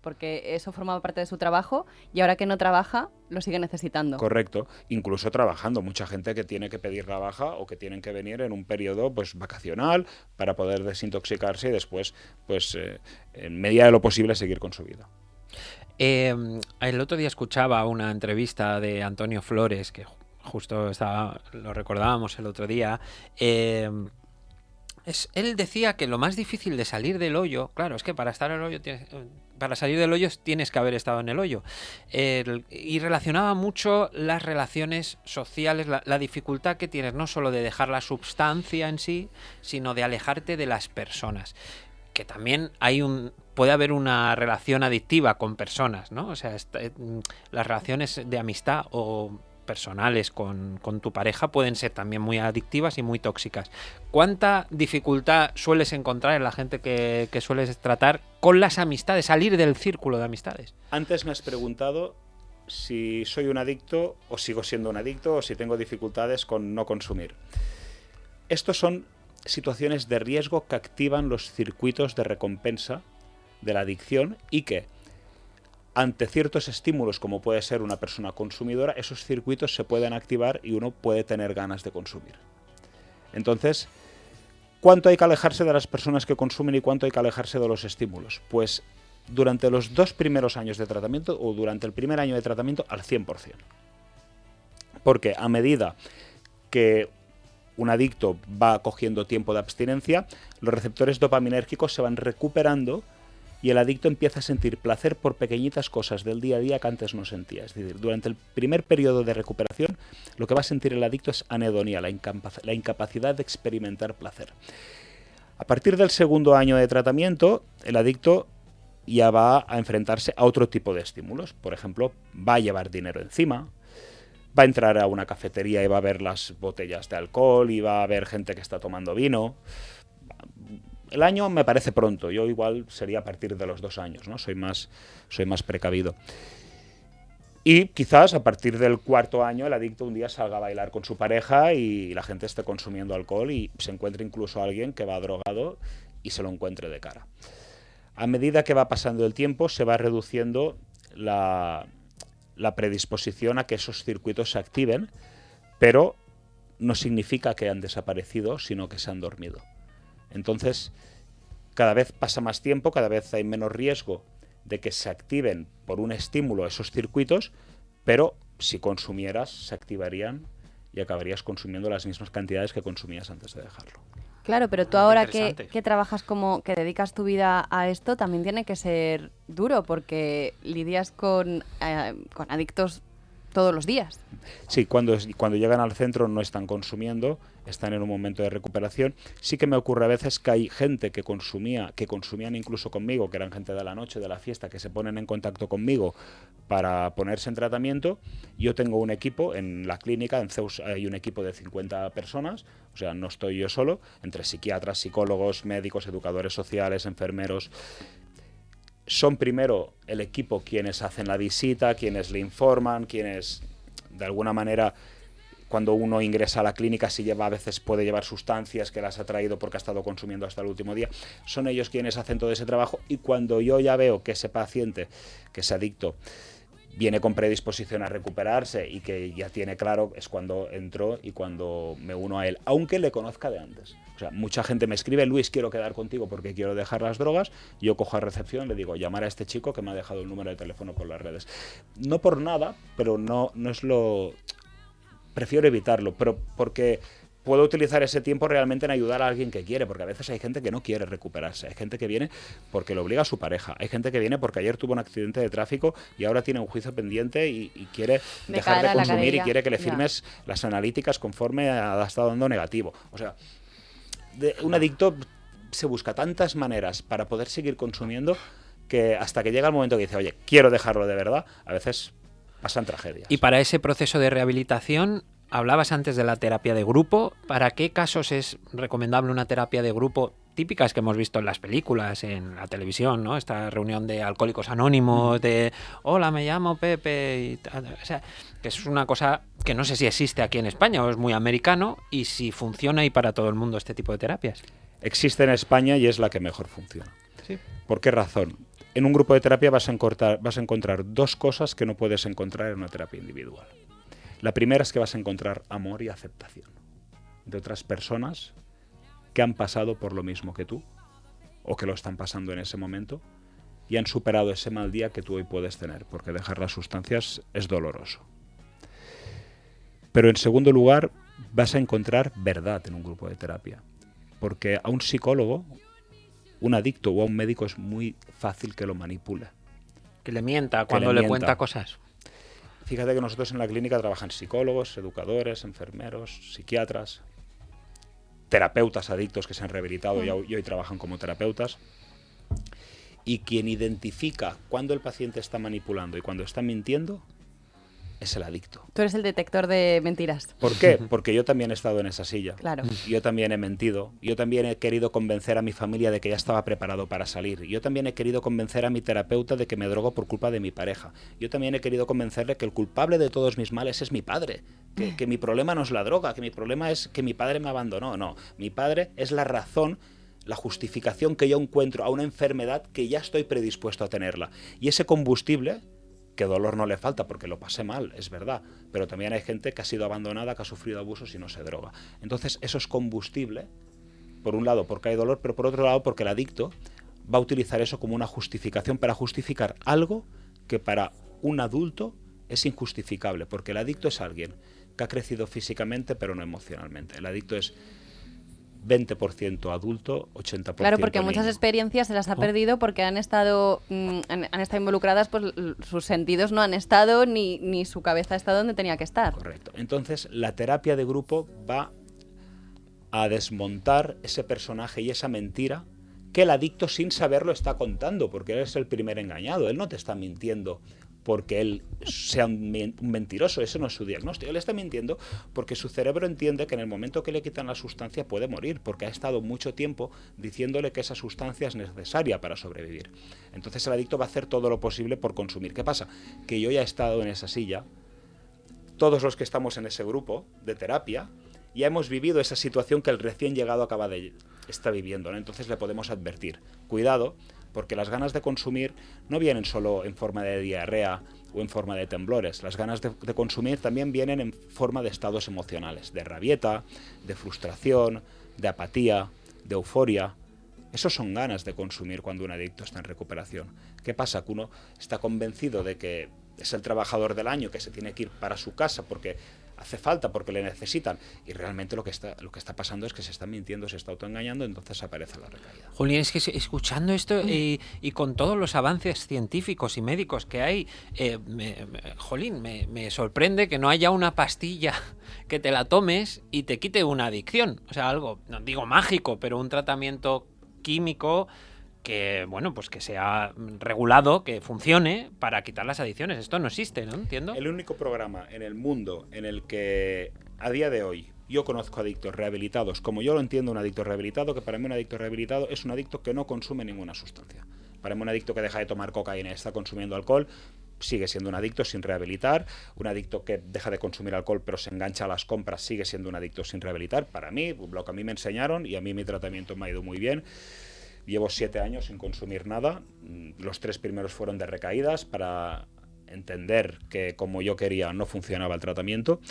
Speaker 2: porque eso formaba parte de su trabajo y ahora que no trabaja, lo sigue necesitando.
Speaker 4: Correcto, incluso trabajando. Mucha gente que tiene que pedir la baja o que tienen que venir en un periodo pues vacacional para poder desintoxicarse y después, pues en medida de lo posible, seguir con su vida.
Speaker 3: El otro día escuchaba una entrevista de Antonio Flores, que justo lo recordábamos el otro día. Él decía que lo más difícil de salir del hoyo, claro, es que para salir del hoyo tienes que haber estado en el hoyo. Y relacionaba mucho las relaciones sociales, la dificultad que tienes no solo de dejar la substancia en sí, sino de alejarte de las personas. Que también puede haber una relación adictiva con personas, ¿no? O sea, las relaciones de amistad o personales con tu pareja pueden ser también muy adictivas y muy tóxicas. ¿Cuánta dificultad sueles encontrar en la gente que sueles tratar con las amistades, salir del círculo de amistades?
Speaker 4: Antes me has preguntado si soy un adicto o sigo siendo un adicto o si tengo dificultades con no consumir. Estos son situaciones de riesgo que activan los circuitos de recompensa de la adicción y que ante ciertos estímulos, como puede ser una persona consumidora, esos circuitos se pueden activar y uno puede tener ganas de consumir. Entonces, ¿cuánto hay que alejarse de las personas que consumen y cuánto hay que alejarse de los estímulos? Pues durante los 2 primeros años de tratamiento o durante el primer año de tratamiento al 100%. Porque a medida que un adicto va cogiendo tiempo de abstinencia, los receptores dopaminérgicos se van recuperando y el adicto empieza a sentir placer por pequeñitas cosas del día a día que antes no sentía. Es decir, durante el primer periodo de recuperación, lo que va a sentir el adicto es anhedonia, la incapacidad de experimentar placer. A partir del segundo año de tratamiento, el adicto ya va a enfrentarse a otro tipo de estímulos. Por ejemplo, va a llevar dinero encima, va a entrar a una cafetería y va a ver las botellas de alcohol y va a ver gente que está tomando vino. El año me parece pronto, yo igual sería a partir de los 2 años, ¿no? Soy más precavido. Y quizás a partir del 4.º año el adicto un día salga a bailar con su pareja y la gente esté consumiendo alcohol y se encuentre incluso alguien que va drogado y se lo encuentre de cara. A medida que va pasando el tiempo se va reduciendo la predisposición a que esos circuitos se activen, pero no significa que han desaparecido, sino que se han dormido. Entonces, cada vez pasa más tiempo, cada vez hay menos riesgo de que se activen por un estímulo esos circuitos, pero si consumieras, se activarían y acabarías consumiendo las mismas cantidades que consumías antes de dejarlo.
Speaker 2: Claro, pero tú ahora que trabajas que dedicas tu vida a esto, también tiene que ser duro porque lidias con adictos todos los días. Sí,
Speaker 4: cuando llegan al centro no están consumiendo, están en un momento de recuperación. Sí que me ocurre a veces que hay gente que consumían incluso conmigo, que eran gente de la noche, de la fiesta, que se ponen en contacto conmigo para ponerse en tratamiento. Yo tengo un equipo en la clínica, en Zeus hay un equipo de 50 personas, o sea, no estoy yo solo, entre psiquiatras, psicólogos, médicos, educadores sociales, enfermeros. Son primero el equipo quienes hacen la visita, quienes le informan, quienes de alguna manera cuando uno ingresa a la clínica a veces puede llevar sustancias que las ha traído porque ha estado consumiendo hasta el último día. Son ellos quienes hacen todo ese trabajo y cuando yo ya veo que ese paciente, que ese adicto, viene con predisposición a recuperarse y que ya tiene claro, es cuando entro y cuando me uno a él, aunque le conozca de antes. O sea, mucha gente me escribe, Luis, quiero quedar contigo porque quiero dejar las drogas. Yo cojo a recepción y le digo, llamar a este chico que me ha dejado el número de teléfono por las redes. No por nada, pero no es lo... Prefiero evitarlo, pero porque puedo utilizar ese tiempo realmente en ayudar a alguien que quiere, porque a veces hay gente que no quiere recuperarse, hay gente que viene porque lo obliga a su pareja, hay gente que viene porque ayer tuvo un accidente de tráfico y ahora tiene un juicio pendiente y quiere dejar de consumir y quiere que le firmes las analíticas conforme ha estado dando negativo. O sea, un adicto se busca tantas maneras para poder seguir consumiendo que hasta que llega el momento que dice, oye, quiero dejarlo de verdad, a veces pasan tragedias.
Speaker 3: Y para ese proceso de rehabilitación, hablabas antes de la terapia de grupo. ¿Para qué casos es recomendable una terapia de grupo? Típicas que hemos visto en las películas, en la televisión, ¿no? Esta reunión de alcohólicos anónimos, de hola, me llamo Pepe, y tal. O sea, que es una cosa que no sé si existe aquí en España o es muy americano y si funciona y para todo el mundo este tipo de terapias.
Speaker 4: Existe en España y es la que mejor funciona.
Speaker 3: Sí.
Speaker 4: ¿Por qué razón? en un grupo de terapia vas a encontrar dos cosas que no puedes encontrar en una terapia individual. La primera es que vas a encontrar amor y aceptación de otras personas que han pasado por lo mismo que tú o que lo están pasando en ese momento y han superado ese mal día que tú hoy puedes tener, porque dejar las sustancias es doloroso. Pero en segundo lugar, vas a encontrar verdad en un grupo de terapia, porque a un psicólogo, un adicto o a un médico es muy fácil que lo manipule.
Speaker 3: Que le mienta cuando le cuenta cosas.
Speaker 4: Fíjate que nosotros en la clínica trabajan psicólogos, educadores, enfermeros, psiquiatras, terapeutas adictos que se han rehabilitado y hoy trabajan como terapeutas. Y quien identifica cuando el paciente está manipulando y cuando está mintiendo es el adicto.
Speaker 2: Tú eres el detector de mentiras.
Speaker 4: ¿Por qué? Porque yo también he estado en esa silla.
Speaker 2: Claro.
Speaker 4: Yo también he mentido. Yo también he querido convencer a mi familia de que ya estaba preparado para salir. Yo también he querido convencer a mi terapeuta de que me drogo por culpa de mi pareja. Yo también he querido convencerle que el culpable de todos mis males es mi padre. Que mi problema no es la droga, que mi problema es que mi padre me abandonó. No, mi padre es la razón, la justificación que yo encuentro a una enfermedad que ya estoy predispuesto a tenerla. Y ese combustible, que dolor no le falta porque lo pasé mal, es verdad, pero también hay gente que ha sido abandonada, que ha sufrido abusos y no se droga. Entonces eso es combustible, por un lado porque hay dolor, pero por otro lado porque el adicto va a utilizar eso como una justificación para justificar algo que para un adulto es injustificable, porque el adicto es alguien que ha crecido físicamente pero no emocionalmente. El adicto es 20% adulto, 80%
Speaker 2: Claro, porque
Speaker 4: niño.
Speaker 2: muchas experiencias se las ha perdido porque han estado involucradas, pues sus sentidos no han estado ni su cabeza ha estado donde tenía que estar.
Speaker 4: Correcto. Entonces, la terapia de grupo va a desmontar ese personaje y esa mentira que el adicto sin saberlo está contando, porque él es el primer engañado. Él no te está mintiendo porque él sea un mentiroso, eso no es su diagnóstico. Él está mintiendo porque su cerebro entiende que en el momento que le quitan la sustancia puede morir, porque ha estado mucho tiempo diciéndole que esa sustancia es necesaria para sobrevivir. Entonces el adicto va a hacer todo lo posible por consumir. ¿Qué pasa? Que yo ya he estado en esa silla, todos los que estamos en ese grupo de terapia, ya hemos vivido esa situación que el recién llegado está viviendo, ¿no? Entonces le podemos advertir, cuidado, porque las ganas de consumir no vienen solo en forma de diarrea o en forma de temblores. Las ganas de consumir también vienen en forma de estados emocionales, de rabieta, de frustración, de apatía, de euforia. Esos son ganas de consumir cuando un adicto está en recuperación. ¿Qué pasa? Que uno está convencido de que es el trabajador del año, que se tiene que ir para su casa porque hace falta, porque le necesitan, y realmente lo que está pasando es que se está mintiendo, se está autoengañando, entonces aparece la recaída.
Speaker 3: Julián, es que escuchando esto y con todos los avances científicos y médicos que hay, me sorprende que no haya una pastilla que te la tomes y te quite una adicción. O sea, algo, no digo mágico, pero un tratamiento químico que, bueno, pues que sea regulado, que funcione para quitar las adicciones. Esto no existe, ¿no? Entiendo.
Speaker 4: El único programa en el mundo en el que a día de hoy yo conozco adictos rehabilitados, como yo lo entiendo un adicto rehabilitado, que para mí un adicto rehabilitado es un adicto que no consume ninguna sustancia. Para mí un adicto que deja de tomar cocaína y está consumiendo alcohol sigue siendo un adicto sin rehabilitar. Un adicto que deja de consumir alcohol pero se engancha a las compras sigue siendo un adicto sin rehabilitar. Para mí, lo que a mí me enseñaron, y a mí mi tratamiento me ha ido muy bien. Llevo 7 años sin consumir nada. Los 3 primeros fueron de recaídas para entender que como yo quería no funcionaba el tratamiento.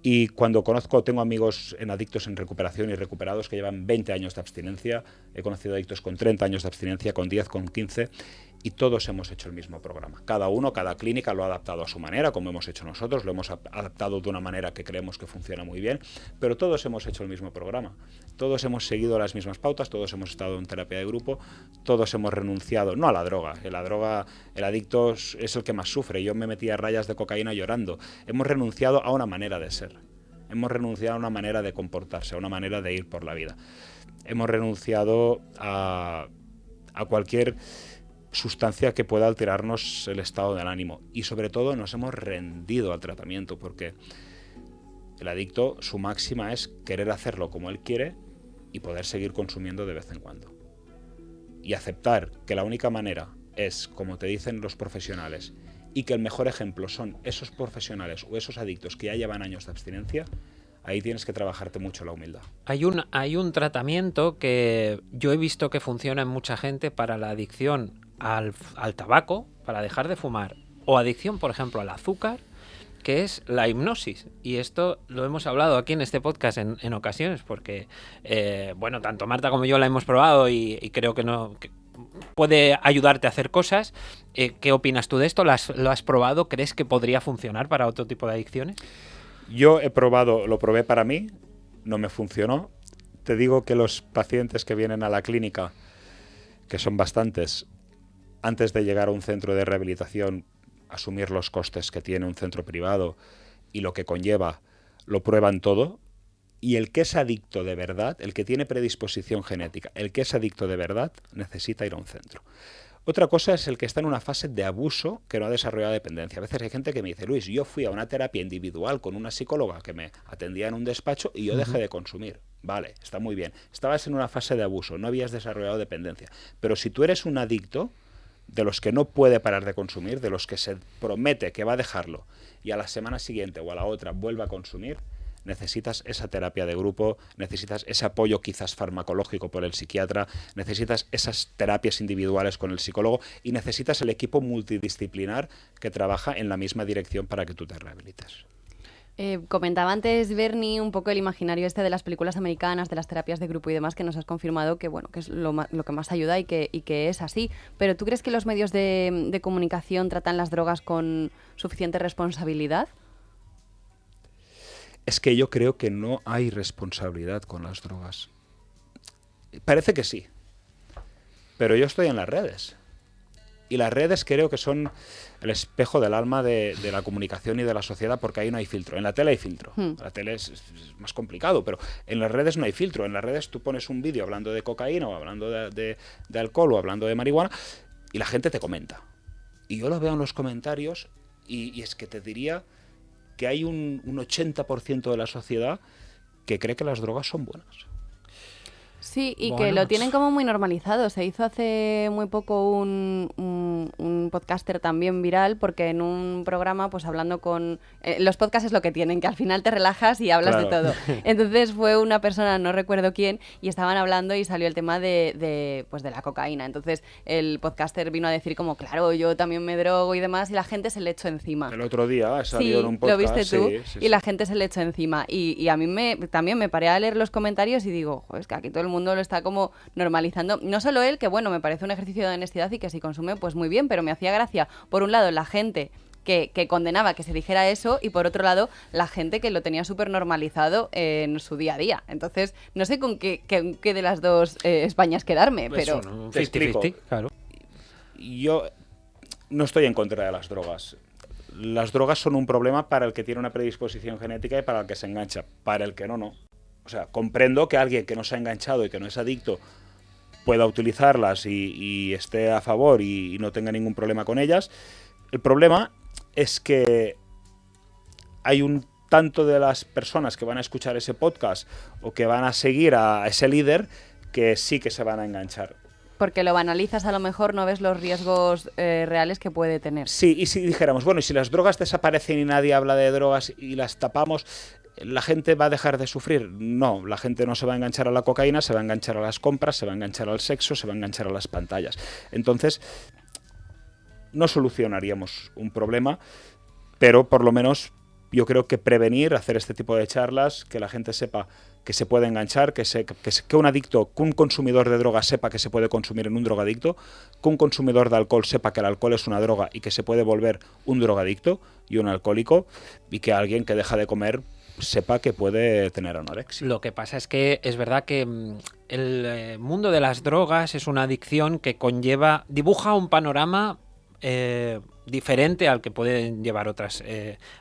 Speaker 4: Y cuando tengo amigos en adictos en recuperación y recuperados que llevan 20 años de abstinencia. He conocido adictos con 30 años de abstinencia, con 10, con 15. Y todos hemos hecho el mismo programa. Cada clínica lo ha adaptado a su manera, como hemos hecho nosotros. Lo hemos adaptado de una manera que creemos que funciona muy bien. Pero todos hemos hecho el mismo programa. Todos hemos seguido las mismas pautas, todos hemos estado en terapia de grupo, todos hemos renunciado, no a la droga. El adicto es el que más sufre. Yo me metí a rayas de cocaína llorando. Hemos renunciado a una manera de ser. Hemos renunciado a una manera de comportarse, a una manera de ir por la vida. Hemos renunciado a cualquier sustancia que pueda alterarnos el estado del ánimo. Y sobre todo nos hemos rendido al tratamiento, porque el adicto, su máxima es querer hacerlo como él quiere y poder seguir consumiendo de vez en cuando. Y aceptar que la única manera es, como te dicen los profesionales, y que el mejor ejemplo son esos profesionales o esos adictos que ya llevan años de abstinencia. Ahí tienes que trabajarte mucho la humildad.
Speaker 3: Hay un tratamiento que yo he visto que funciona en mucha gente para la adicción al tabaco para dejar de fumar, o adicción, por ejemplo, al azúcar, que es la hipnosis. Y esto lo hemos hablado aquí en este podcast en ocasiones, porque, bueno, tanto Marta como yo la hemos probado y creo que puede ayudarte a hacer cosas. ¿Qué opinas tú de esto? ¿Lo has probado? ¿Crees que podría funcionar para otro tipo de adicciones?
Speaker 4: Yo lo probé para mí, no me funcionó. Te digo que los pacientes que vienen a la clínica, que son bastantes, antes de llegar a un centro de rehabilitación, asumir los costes que tiene un centro privado y lo que conlleva, lo prueban todo. Y el que es adicto de verdad, el que tiene predisposición genética, el que es adicto de verdad, necesita ir a un centro. Otra cosa es el que está en una fase de abuso que no ha desarrollado dependencia. A veces hay gente que me dice, Luis, yo fui a una terapia individual con una psicóloga que me atendía en un despacho y yo dejé de consumir. Vale, está muy bien. Estabas en una fase de abuso, no habías desarrollado dependencia. Pero si tú eres un adicto, de los que no puede parar de consumir, de los que se promete que va a dejarlo y a la semana siguiente o a la otra vuelve a consumir, necesitas esa terapia de grupo, necesitas ese apoyo quizás farmacológico por el psiquiatra, necesitas esas terapias individuales con el psicólogo y necesitas el equipo multidisciplinar que trabaja en la misma dirección para que tú te rehabilites.
Speaker 2: Comentaba antes, Bernie, un poco el imaginario este de las películas americanas, de las terapias de grupo y demás, que nos has confirmado que, bueno, que es lo que más ayuda y que es así. Pero ¿tú crees que los medios de comunicación tratan las drogas con suficiente responsabilidad?
Speaker 4: Es que yo creo que no hay responsabilidad con las drogas. Parece que sí, pero yo estoy en las redes. Y las redes creo que son el espejo del alma de la comunicación y de la sociedad, porque ahí no hay filtro. En la tele hay filtro. La tele es más complicado, pero en las redes no hay filtro. En las redes tú pones un vídeo hablando de cocaína o hablando de alcohol o hablando de marihuana y la gente te comenta. Y yo lo veo en los comentarios y es que te diría que hay un 80% de la sociedad que cree que las drogas son buenas.
Speaker 2: Sí, y que lo tienen como muy normalizado. Se hizo hace muy poco un podcaster también viral, porque en un programa, pues hablando con... los podcasts es lo que tienen, que al final te relajas y hablas de todo. Entonces fue una persona, no recuerdo quién, y estaban hablando y salió el tema de la cocaína. Entonces el podcaster vino a decir como, claro, yo también me drogo y demás, y la gente se le echó encima.
Speaker 4: El otro día salió en un podcast.
Speaker 2: Lo viste tú,
Speaker 4: sí.
Speaker 2: Y la gente se le echó encima. Y a mí también me paré a leer los comentarios y digo, es que aquí todo el mundo lo está como normalizando. No solo él, que bueno, me parece un ejercicio de honestidad y que si consume, pues muy bien, pero me hacía gracia, por un lado, la gente que condenaba que se dijera eso, y por otro lado, la gente que lo tenía súper normalizado en su día a día. Entonces, no sé con qué de las dos Españas quedarme,
Speaker 3: pues
Speaker 2: pero...
Speaker 3: Bueno,
Speaker 4: te explico.
Speaker 3: Claro.
Speaker 4: Yo no estoy en contra de las drogas. Las drogas son un problema para el que tiene una predisposición genética y para el que se engancha. Para el que no. O sea, comprendo que alguien que no se ha enganchado y que no es adicto pueda utilizarlas y esté a favor y no tenga ningún problema con ellas. El problema es que hay un tanto de las personas que van a escuchar ese podcast o que van a seguir a ese líder que sí que se van a enganchar.
Speaker 2: Porque lo banalizas, a lo mejor no ves los riesgos reales que puede tener.
Speaker 4: Sí, y si dijéramos, bueno, y si las drogas desaparecen y nadie habla de drogas y las tapamos, ¿la gente va a dejar de sufrir? No, la gente no se va a enganchar a la cocaína, se va a enganchar a las compras, se va a enganchar al sexo, se va a enganchar a las pantallas. Entonces, no solucionaríamos un problema, pero por lo menos yo creo que prevenir, hacer este tipo de charlas, que la gente sepa que se puede enganchar, que un adicto, que un consumidor de droga sepa que se puede consumir en un drogadicto, que un consumidor de alcohol sepa que el alcohol es una droga y que se puede volver un drogadicto y un alcohólico, y que alguien que deja de comer sepa que puede tener anorexia.
Speaker 3: Lo que pasa es que es verdad que el mundo de las drogas es una adicción que dibuja un panorama diferente al que pueden llevar otras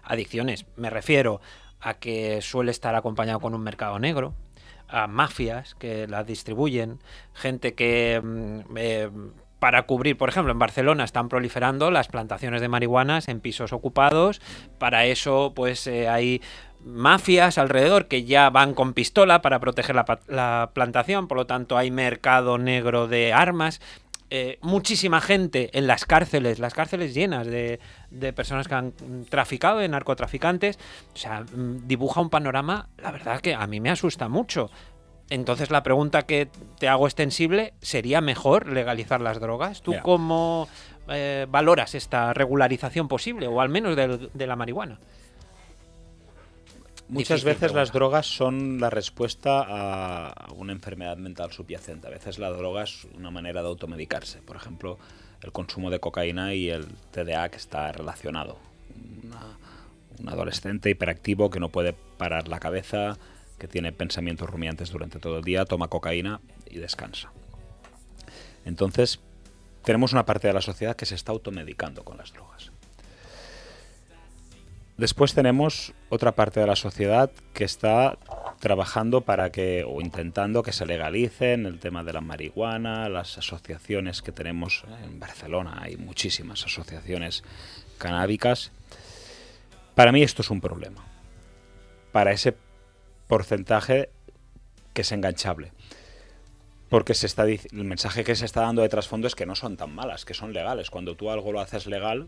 Speaker 3: adicciones. Me refiero a que suele estar acompañado con un mercado negro, a mafias que las distribuyen, gente que para cubrir, por ejemplo, en Barcelona están proliferando las plantaciones de marihuanas en pisos ocupados. Para eso pues hay mafias alrededor que ya van con pistola para proteger la plantación, por lo tanto hay mercado negro de armas. Muchísima gente en las cárceles llenas de personas que han traficado, de narcotraficantes. O sea, dibuja un panorama, la verdad, que a mí me asusta mucho. Entonces la pregunta que te hago extensible, ¿sería mejor legalizar las drogas? ¿Tú
Speaker 4: Mira.
Speaker 3: cómo valoras esta regularización posible, o al menos de la marihuana?
Speaker 4: Muchas
Speaker 3: Difícil
Speaker 4: veces
Speaker 3: pregunta.
Speaker 4: las drogas son la respuesta a una enfermedad mental subyacente. A veces la droga es una manera de automedicarse. Por ejemplo, el consumo de cocaína y el TDA, que está relacionado. Un adolescente hiperactivo que no puede parar la cabeza, que tiene pensamientos rumiantes durante todo el día, toma cocaína y descansa. Entonces, tenemos una parte de la sociedad que se está automedicando con las drogas. Después tenemos otra parte de la sociedad que está trabajando para que, o intentando que se legalicen el tema de la marihuana, las asociaciones que tenemos en Barcelona, hay muchísimas asociaciones canábicas. Para mí esto es un problema, para ese porcentaje que es enganchable. Porque el mensaje que se está dando de trasfondo es que no son tan malas, que son legales. Cuando tú algo lo haces legal,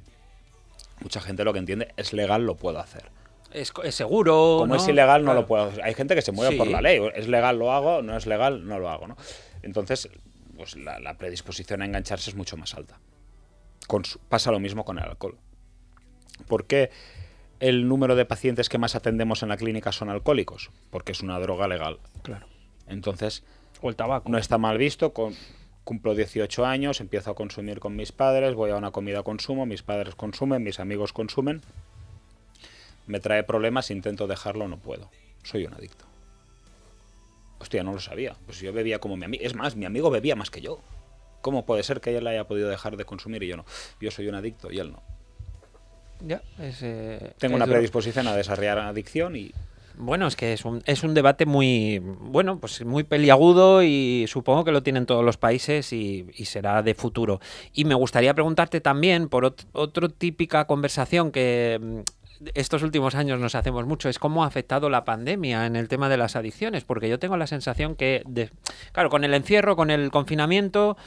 Speaker 4: mucha gente lo que entiende es legal, lo puedo hacer.
Speaker 3: Es seguro.
Speaker 4: Como
Speaker 3: ¿no?
Speaker 4: es ilegal, no
Speaker 3: Claro.
Speaker 4: lo puedo hacer. Hay gente que se mueve
Speaker 3: Sí.
Speaker 4: por la ley. Es legal, lo hago. No es legal, no lo hago, ¿no? Entonces, pues la predisposición a engancharse es mucho más alta. Pasa lo mismo con el alcohol. ¿Por qué el número de pacientes que más atendemos en la clínica son alcohólicos? Porque es una droga legal.
Speaker 3: Claro.
Speaker 4: Entonces,
Speaker 3: O el tabaco.
Speaker 4: no está mal visto. Cumplo 18 años, empiezo a consumir con mis padres, voy a una comida, consumo, mis padres consumen, mis amigos consumen. Me trae problemas, intento dejarlo, no puedo. Soy un adicto. Hostia, no lo sabía. Pues yo bebía como mi amigo. Es más, mi amigo bebía más que yo. ¿Cómo puede ser que él haya podido dejar de consumir y yo no? Yo soy un adicto y él no.
Speaker 3: Ya,
Speaker 4: Tengo una
Speaker 3: duro.
Speaker 4: predisposición a desarrollar adicción y
Speaker 3: Bueno, es que es un debate muy, bueno, pues muy peliagudo, y supongo que lo tienen todos los países, y será de futuro. Y me gustaría preguntarte también por otra típica conversación que estos últimos años nos hacemos mucho, es cómo ha afectado la pandemia en el tema de las adicciones, porque yo tengo la sensación que, claro, con el encierro, con el confinamiento,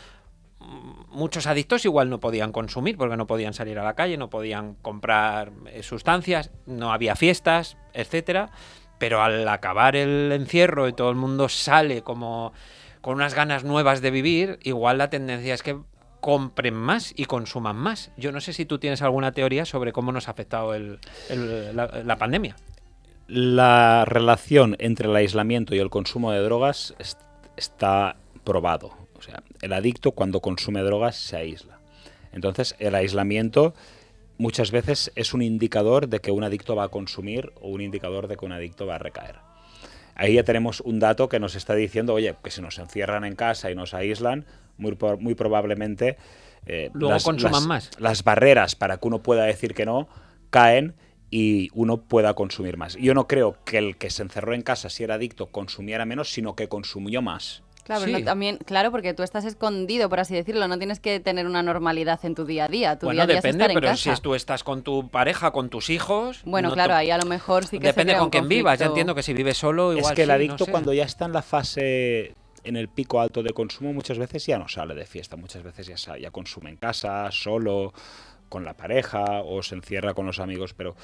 Speaker 3: muchos adictos igual no podían consumir porque no podían salir a la calle, no podían comprar sustancias, no había fiestas, etcétera. Pero al acabar el encierro y todo el mundo sale como con unas ganas nuevas de vivir, igual la tendencia es que compren más y consuman más. Yo no sé si tú tienes alguna teoría sobre cómo nos ha afectado la pandemia.
Speaker 4: la relación entre el aislamiento y el consumo de drogas está probado. O sea, el adicto cuando consume drogas se aísla. Entonces, el aislamiento muchas veces es un indicador de que un adicto va a consumir o un indicador de que un adicto va a recaer. Ahí ya tenemos un dato que nos está diciendo, oye, que si nos encierran en casa y nos aíslan, muy probablemente
Speaker 3: Luego consuman más.
Speaker 4: Las barreras para que uno pueda decir que no caen y uno pueda consumir más. Yo no creo que el que se encerró en casa si era adicto consumiera menos, sino que consumió más.
Speaker 2: Claro,
Speaker 3: Sí.
Speaker 2: pero también, claro, porque tú estás escondido, por así decirlo, no tienes que tener una normalidad en tu día a día. Tu
Speaker 3: Bueno,
Speaker 2: día a día es
Speaker 3: depende,
Speaker 2: estar en
Speaker 3: pero
Speaker 2: casa.
Speaker 3: si tú estás con tu pareja, con tus hijos...
Speaker 2: Bueno,
Speaker 3: no
Speaker 2: claro,
Speaker 3: te-
Speaker 2: ahí a lo mejor sí que se
Speaker 3: Depende
Speaker 2: crea
Speaker 3: con
Speaker 2: un
Speaker 3: quién vivas. Ya
Speaker 2: conflicto.
Speaker 3: entiendo que si vives solo, igual
Speaker 4: Es que el
Speaker 3: sí,
Speaker 4: adicto
Speaker 3: no sé.
Speaker 4: cuando ya está en la fase, en el pico alto de consumo, muchas veces ya no sale de fiesta, muchas veces ya consume en casa, solo, con la pareja o se encierra con los amigos, pero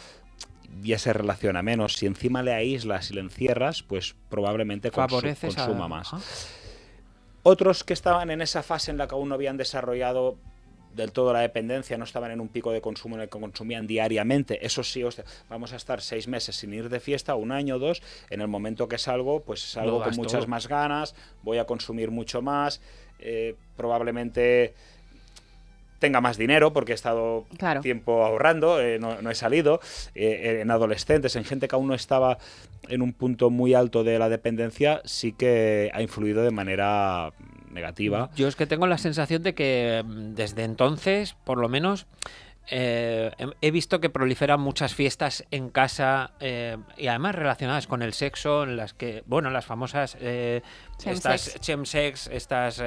Speaker 4: ya se relaciona menos. Si encima le aíslas y le encierras, pues probablemente
Speaker 3: Favoreces
Speaker 4: consuma
Speaker 3: a...
Speaker 4: más.
Speaker 3: Ajá.
Speaker 4: Otros que estaban en esa fase en la que aún no habían desarrollado del todo la dependencia, no estaban en un pico de consumo en el que consumían diariamente. Eso sí, hostia, vamos a estar 6 meses sin ir de fiesta, 1 año, 2. En el momento que salgo, pues salgo
Speaker 3: Lo
Speaker 4: con
Speaker 3: das
Speaker 4: muchas
Speaker 3: todo.
Speaker 4: más ganas, voy a consumir mucho más, probablemente tenga más dinero porque he estado
Speaker 2: Claro.
Speaker 4: tiempo ahorrando, no he salido. En adolescentes, en gente que aún no estaba en un punto muy alto de la dependencia, sí que ha influido de manera negativa.
Speaker 3: Yo es que tengo la sensación de que desde entonces, por lo menos, he visto que proliferan muchas fiestas en casa, y además relacionadas con el sexo, en las que, bueno, las famosas estas chemsex, estas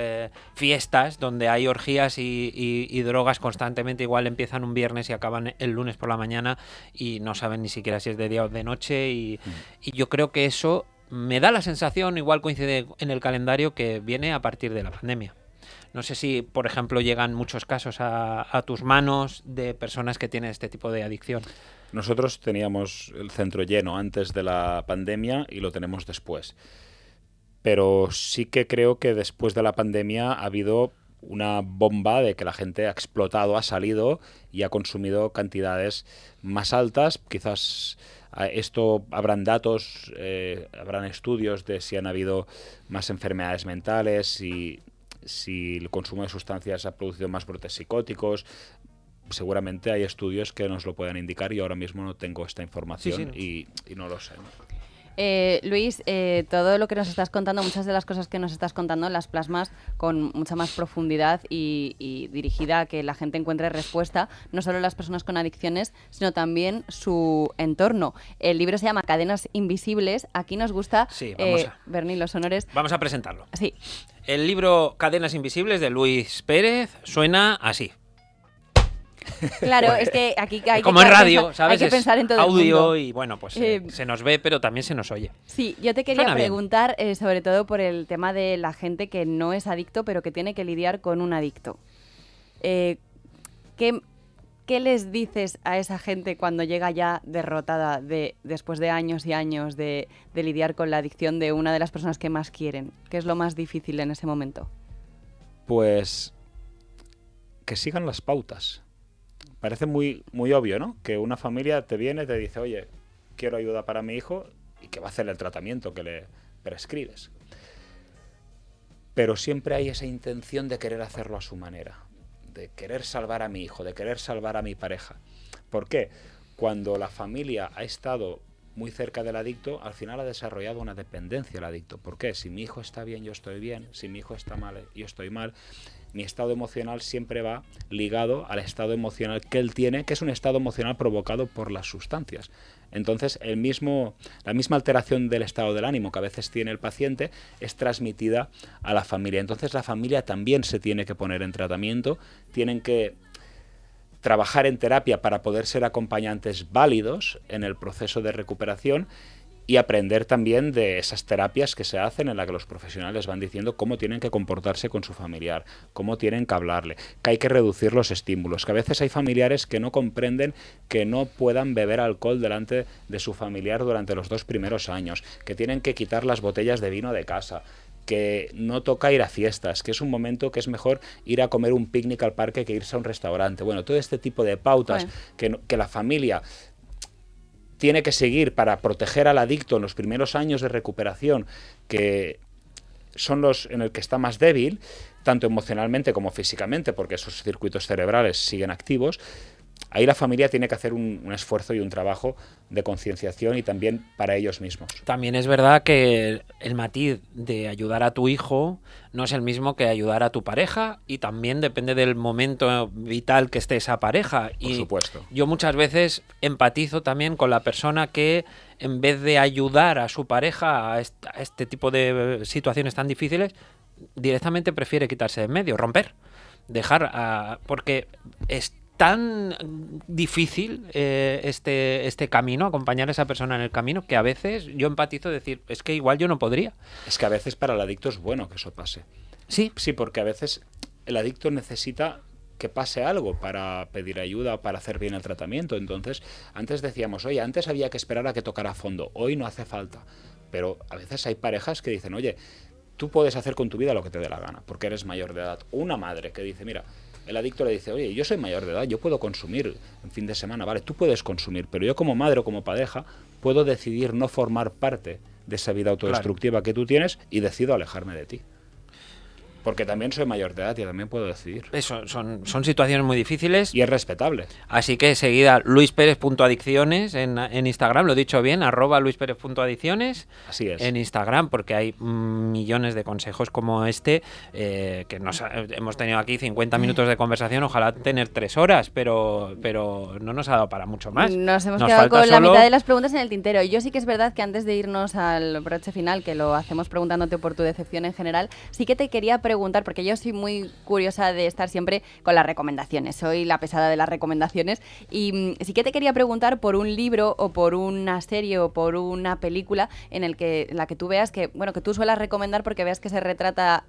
Speaker 3: fiestas donde hay orgías y drogas constantemente, igual empiezan un viernes y acaban el lunes por la mañana y no saben ni siquiera si es de día o de noche, y yo creo que eso me da la sensación, igual coincide en el calendario, que viene a partir de la pandemia. No sé si, por ejemplo, llegan muchos casos a tus manos de personas que tienen este tipo de adicción.
Speaker 4: Nosotros teníamos el centro lleno antes de la pandemia y lo tenemos después. pero sí que creo que después de la pandemia ha habido una bomba de que la gente ha explotado, ha salido y ha consumido cantidades más altas. Quizás esto habrán datos, habrán estudios de si han habido más enfermedades mentales, si el consumo de sustancias ha producido más brotes psicóticos. Seguramente hay estudios que nos lo puedan indicar y ahora mismo no tengo esta información y no lo sé, ¿no?
Speaker 2: Luis, todo lo que nos estás contando, muchas de las cosas que nos estás contando las plasmas con mucha más profundidad y dirigida a que la gente encuentre respuesta, no solo las personas con adicciones, sino también su entorno. El libro se llama Cadenas Invisibles. Aquí nos gusta, Berni, los honores.
Speaker 3: Vamos a presentarlo.
Speaker 2: Sí.
Speaker 3: El libro Cadenas Invisibles de Luis Pérez suena así.
Speaker 2: Claro, es que aquí hay
Speaker 3: como en radio,
Speaker 2: pensar,
Speaker 3: ¿sabes?
Speaker 2: Hay que pensar en todo
Speaker 3: audio
Speaker 2: el mundo.
Speaker 3: Y bueno, pues se nos ve, pero también se nos oye.
Speaker 2: Sí, yo te quería
Speaker 3: Suena
Speaker 2: preguntar sobre todo por el tema de la gente que no es adicto, pero que tiene que lidiar con un adicto. ¿Qué les dices a esa gente cuando llega ya derrotada después de años y años de lidiar con la adicción de una de las personas que más quieren? ¿Qué es lo más difícil en ese momento?
Speaker 4: Pues que sigan las pautas. Parece muy, muy obvio, ¿no? Que una familia te viene y te dice, oye, quiero ayuda para mi hijo, y que va a hacer el tratamiento que le prescribes. Pero siempre hay esa intención de querer hacerlo a su manera, de querer salvar a mi hijo, de querer salvar a mi pareja. ¿Por qué? Cuando la familia ha estado muy cerca del adicto, al final ha desarrollado una dependencia el adicto. ¿Por qué? Si mi hijo está bien, yo estoy bien. Si mi hijo está mal, yo estoy mal. Mi estado emocional siempre va ligado al estado emocional que él tiene, que es un estado emocional provocado por las sustancias. Entonces, la misma alteración del estado del ánimo que a veces tiene el paciente es transmitida a la familia. Entonces, la familia también se tiene que poner en tratamiento, tienen que trabajar en terapia para poder ser acompañantes válidos en el proceso de recuperación y aprender también de esas terapias que se hacen en las que los profesionales van diciendo cómo tienen que comportarse con su familiar, cómo tienen que hablarle, que hay que reducir los estímulos, que a veces hay familiares que no comprenden que no puedan beber alcohol delante de su familiar durante los 2 primeros años, que tienen que quitar las botellas de vino de casa, que no toca ir a fiestas, que es un momento que es mejor ir a comer un picnic al parque que irse a un restaurante. Bueno, todo este tipo de pautas que la familia tiene que seguir para proteger al adicto en los primeros años de recuperación, que son los en el que está más débil, tanto emocionalmente como físicamente, porque esos circuitos cerebrales siguen activos. Ahí la familia tiene que hacer un esfuerzo y un trabajo de concienciación y también para ellos mismos.
Speaker 3: También es verdad que el matiz de ayudar a tu hijo no es el mismo que ayudar a tu pareja, y también depende del momento vital que esté esa pareja.
Speaker 4: Por supuesto.
Speaker 3: Yo muchas veces empatizo también con la persona que, en vez de ayudar a su pareja a este tipo de situaciones tan difíciles, directamente prefiere quitarse de en medio, romper, porque es tan difícil este camino, acompañar a esa persona en el camino, que a veces yo empatizo decir, es que igual yo no podría.
Speaker 4: Es que a veces para el adicto es bueno que eso pase.
Speaker 3: Sí.
Speaker 4: Sí, porque a veces el adicto necesita que pase algo para pedir ayuda o para hacer bien el tratamiento. Entonces, antes decíamos, oye, antes había que esperar a que tocara a fondo, hoy no hace falta. Pero a veces hay parejas que dicen, oye, tú puedes hacer con tu vida lo que te dé la gana, porque eres mayor de edad. Una madre que dice, mira, el adicto le dice, oye, yo soy mayor de edad, yo puedo consumir en fin de semana, vale, tú puedes consumir, pero yo como madre o como pareja puedo decidir no formar parte de esa vida autodestructiva que tú tienes y decido alejarme de ti. Porque también soy mayor de edad y también puedo decidir.
Speaker 3: Eso, son situaciones muy difíciles.
Speaker 4: Y es respetable.
Speaker 3: Así que seguida luisperez.adicciones en Instagram, lo he dicho bien, @luisperez.adicciones.
Speaker 4: Así es.
Speaker 3: En Instagram, porque hay millones de consejos como este, que hemos tenido aquí 50 minutos de conversación, ojalá tener 3 horas, pero no nos ha dado para mucho más.
Speaker 2: Nos hemos quedado con la mitad de las preguntas en el tintero. Yo sí que es verdad que antes de irnos al broche final, que lo hacemos preguntándote por tu decepción en general, sí que te quería preguntar, porque yo soy muy curiosa de estar siempre con las recomendaciones, soy la pesada de las recomendaciones, y sí que te quería preguntar por un libro o por una serie o por una película en la que tú veas que tú suelas recomendar porque veas que se retrata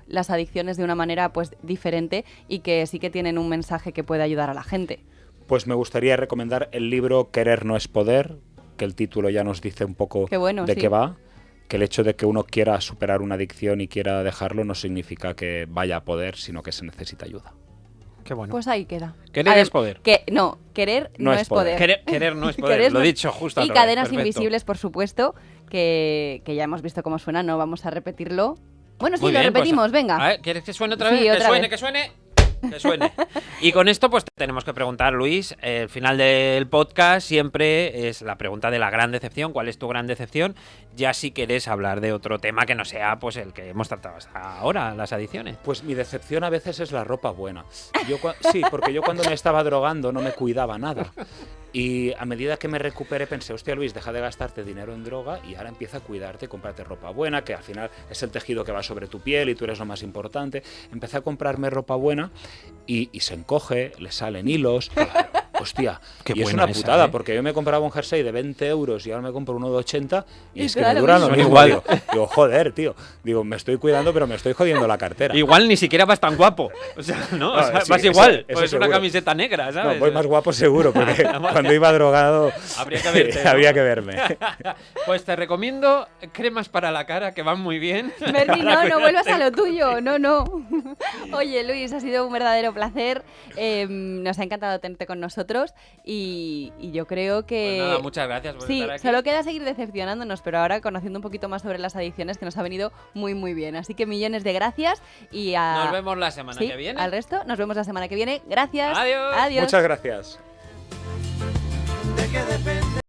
Speaker 2: las adicciones de una manera pues diferente y que sí que tienen un mensaje que puede ayudar a la gente.
Speaker 4: Pues me gustaría recomendar el libro Querer no es poder, que el título ya nos dice un poco qué va, que el hecho de que uno quiera superar una adicción y quiera dejarlo no significa que vaya a poder, sino que se necesita ayuda.
Speaker 3: Qué bueno.
Speaker 2: Pues ahí queda.
Speaker 3: Querer es poder.
Speaker 2: Querer no es poder.
Speaker 3: Querer no es poder,
Speaker 2: Querer
Speaker 3: lo he
Speaker 2: no-
Speaker 3: dicho justo al
Speaker 2: Y
Speaker 3: revés,
Speaker 2: Cadenas
Speaker 3: perfecto.
Speaker 2: Invisibles, por supuesto, que ya hemos visto cómo suena, no vamos a repetirlo. Bueno, sí,
Speaker 3: Muy
Speaker 2: lo
Speaker 3: bien,
Speaker 2: repetimos,
Speaker 3: pues,
Speaker 2: venga.
Speaker 3: A ver, ¿quieres que suene otra
Speaker 2: Sí,
Speaker 3: vez? Que
Speaker 2: otra
Speaker 3: suene,
Speaker 2: vez.
Speaker 3: que suene. Que suene. Y con esto pues tenemos que preguntar, Luis, el final del podcast siempre es la pregunta de la gran decepción. ¿Cuál es tu gran decepción? Ya si quieres hablar de otro tema que no sea pues el que hemos tratado hasta ahora, las adicciones.
Speaker 4: Pues mi decepción a veces es la ropa buena. Sí, porque yo cuando me estaba drogando no me cuidaba nada. Y a medida que me recuperé pensé, hostia Luis, deja de gastarte dinero en droga y ahora empieza a cuidarte, cómprate ropa buena, que al final es el tejido que va sobre tu piel y tú eres lo más importante. Empecé a comprarme ropa buena y se encoge, le salen hilos. Hostia,
Speaker 3: Qué
Speaker 4: y es
Speaker 3: buena
Speaker 4: una
Speaker 3: esa,
Speaker 4: putada,
Speaker 3: ¿eh?
Speaker 4: porque yo me compraba un jersey de 20 euros y ahora me compro uno de 80 y
Speaker 2: Y
Speaker 4: es que
Speaker 2: claro,
Speaker 4: me duran lo
Speaker 3: son
Speaker 4: mismo.
Speaker 3: igual.
Speaker 4: Digo, joder, tío. Digo, me estoy cuidando, pero me estoy jodiendo la cartera.
Speaker 3: Igual ni siquiera vas tan guapo. O sea, ¿no? O sea,
Speaker 4: sí,
Speaker 3: vas
Speaker 4: eso-
Speaker 3: igual.
Speaker 4: eso
Speaker 3: Pues una
Speaker 4: seguro.
Speaker 3: camiseta negra, ¿sabes?
Speaker 4: No, voy más guapo seguro, porque cuando iba drogado
Speaker 3: Habría que verte, ¿no?
Speaker 4: había que verme.
Speaker 3: Pues te recomiendo cremas para la cara que van muy bien.
Speaker 2: Bernie,
Speaker 3: Para
Speaker 2: no vuelvas
Speaker 3: cuidarte.
Speaker 2: a lo tuyo, no. Oye, Luis, ha sido un verdadero placer. Nos ha encantado tenerte con nosotros y yo creo que...
Speaker 3: Pues nada, muchas gracias por
Speaker 2: Sí,
Speaker 3: estar aquí.
Speaker 2: solo queda seguir decepcionándonos, pero ahora conociendo un poquito más sobre las adicciones que nos ha venido muy, muy bien. Así que millones de gracias y a...
Speaker 3: Nos vemos la semana
Speaker 2: Sí,
Speaker 3: que viene.
Speaker 2: al resto nos vemos la semana que viene. Gracias.
Speaker 3: Adiós.
Speaker 2: Adiós.
Speaker 4: Muchas gracias.
Speaker 5: ¿De qué depende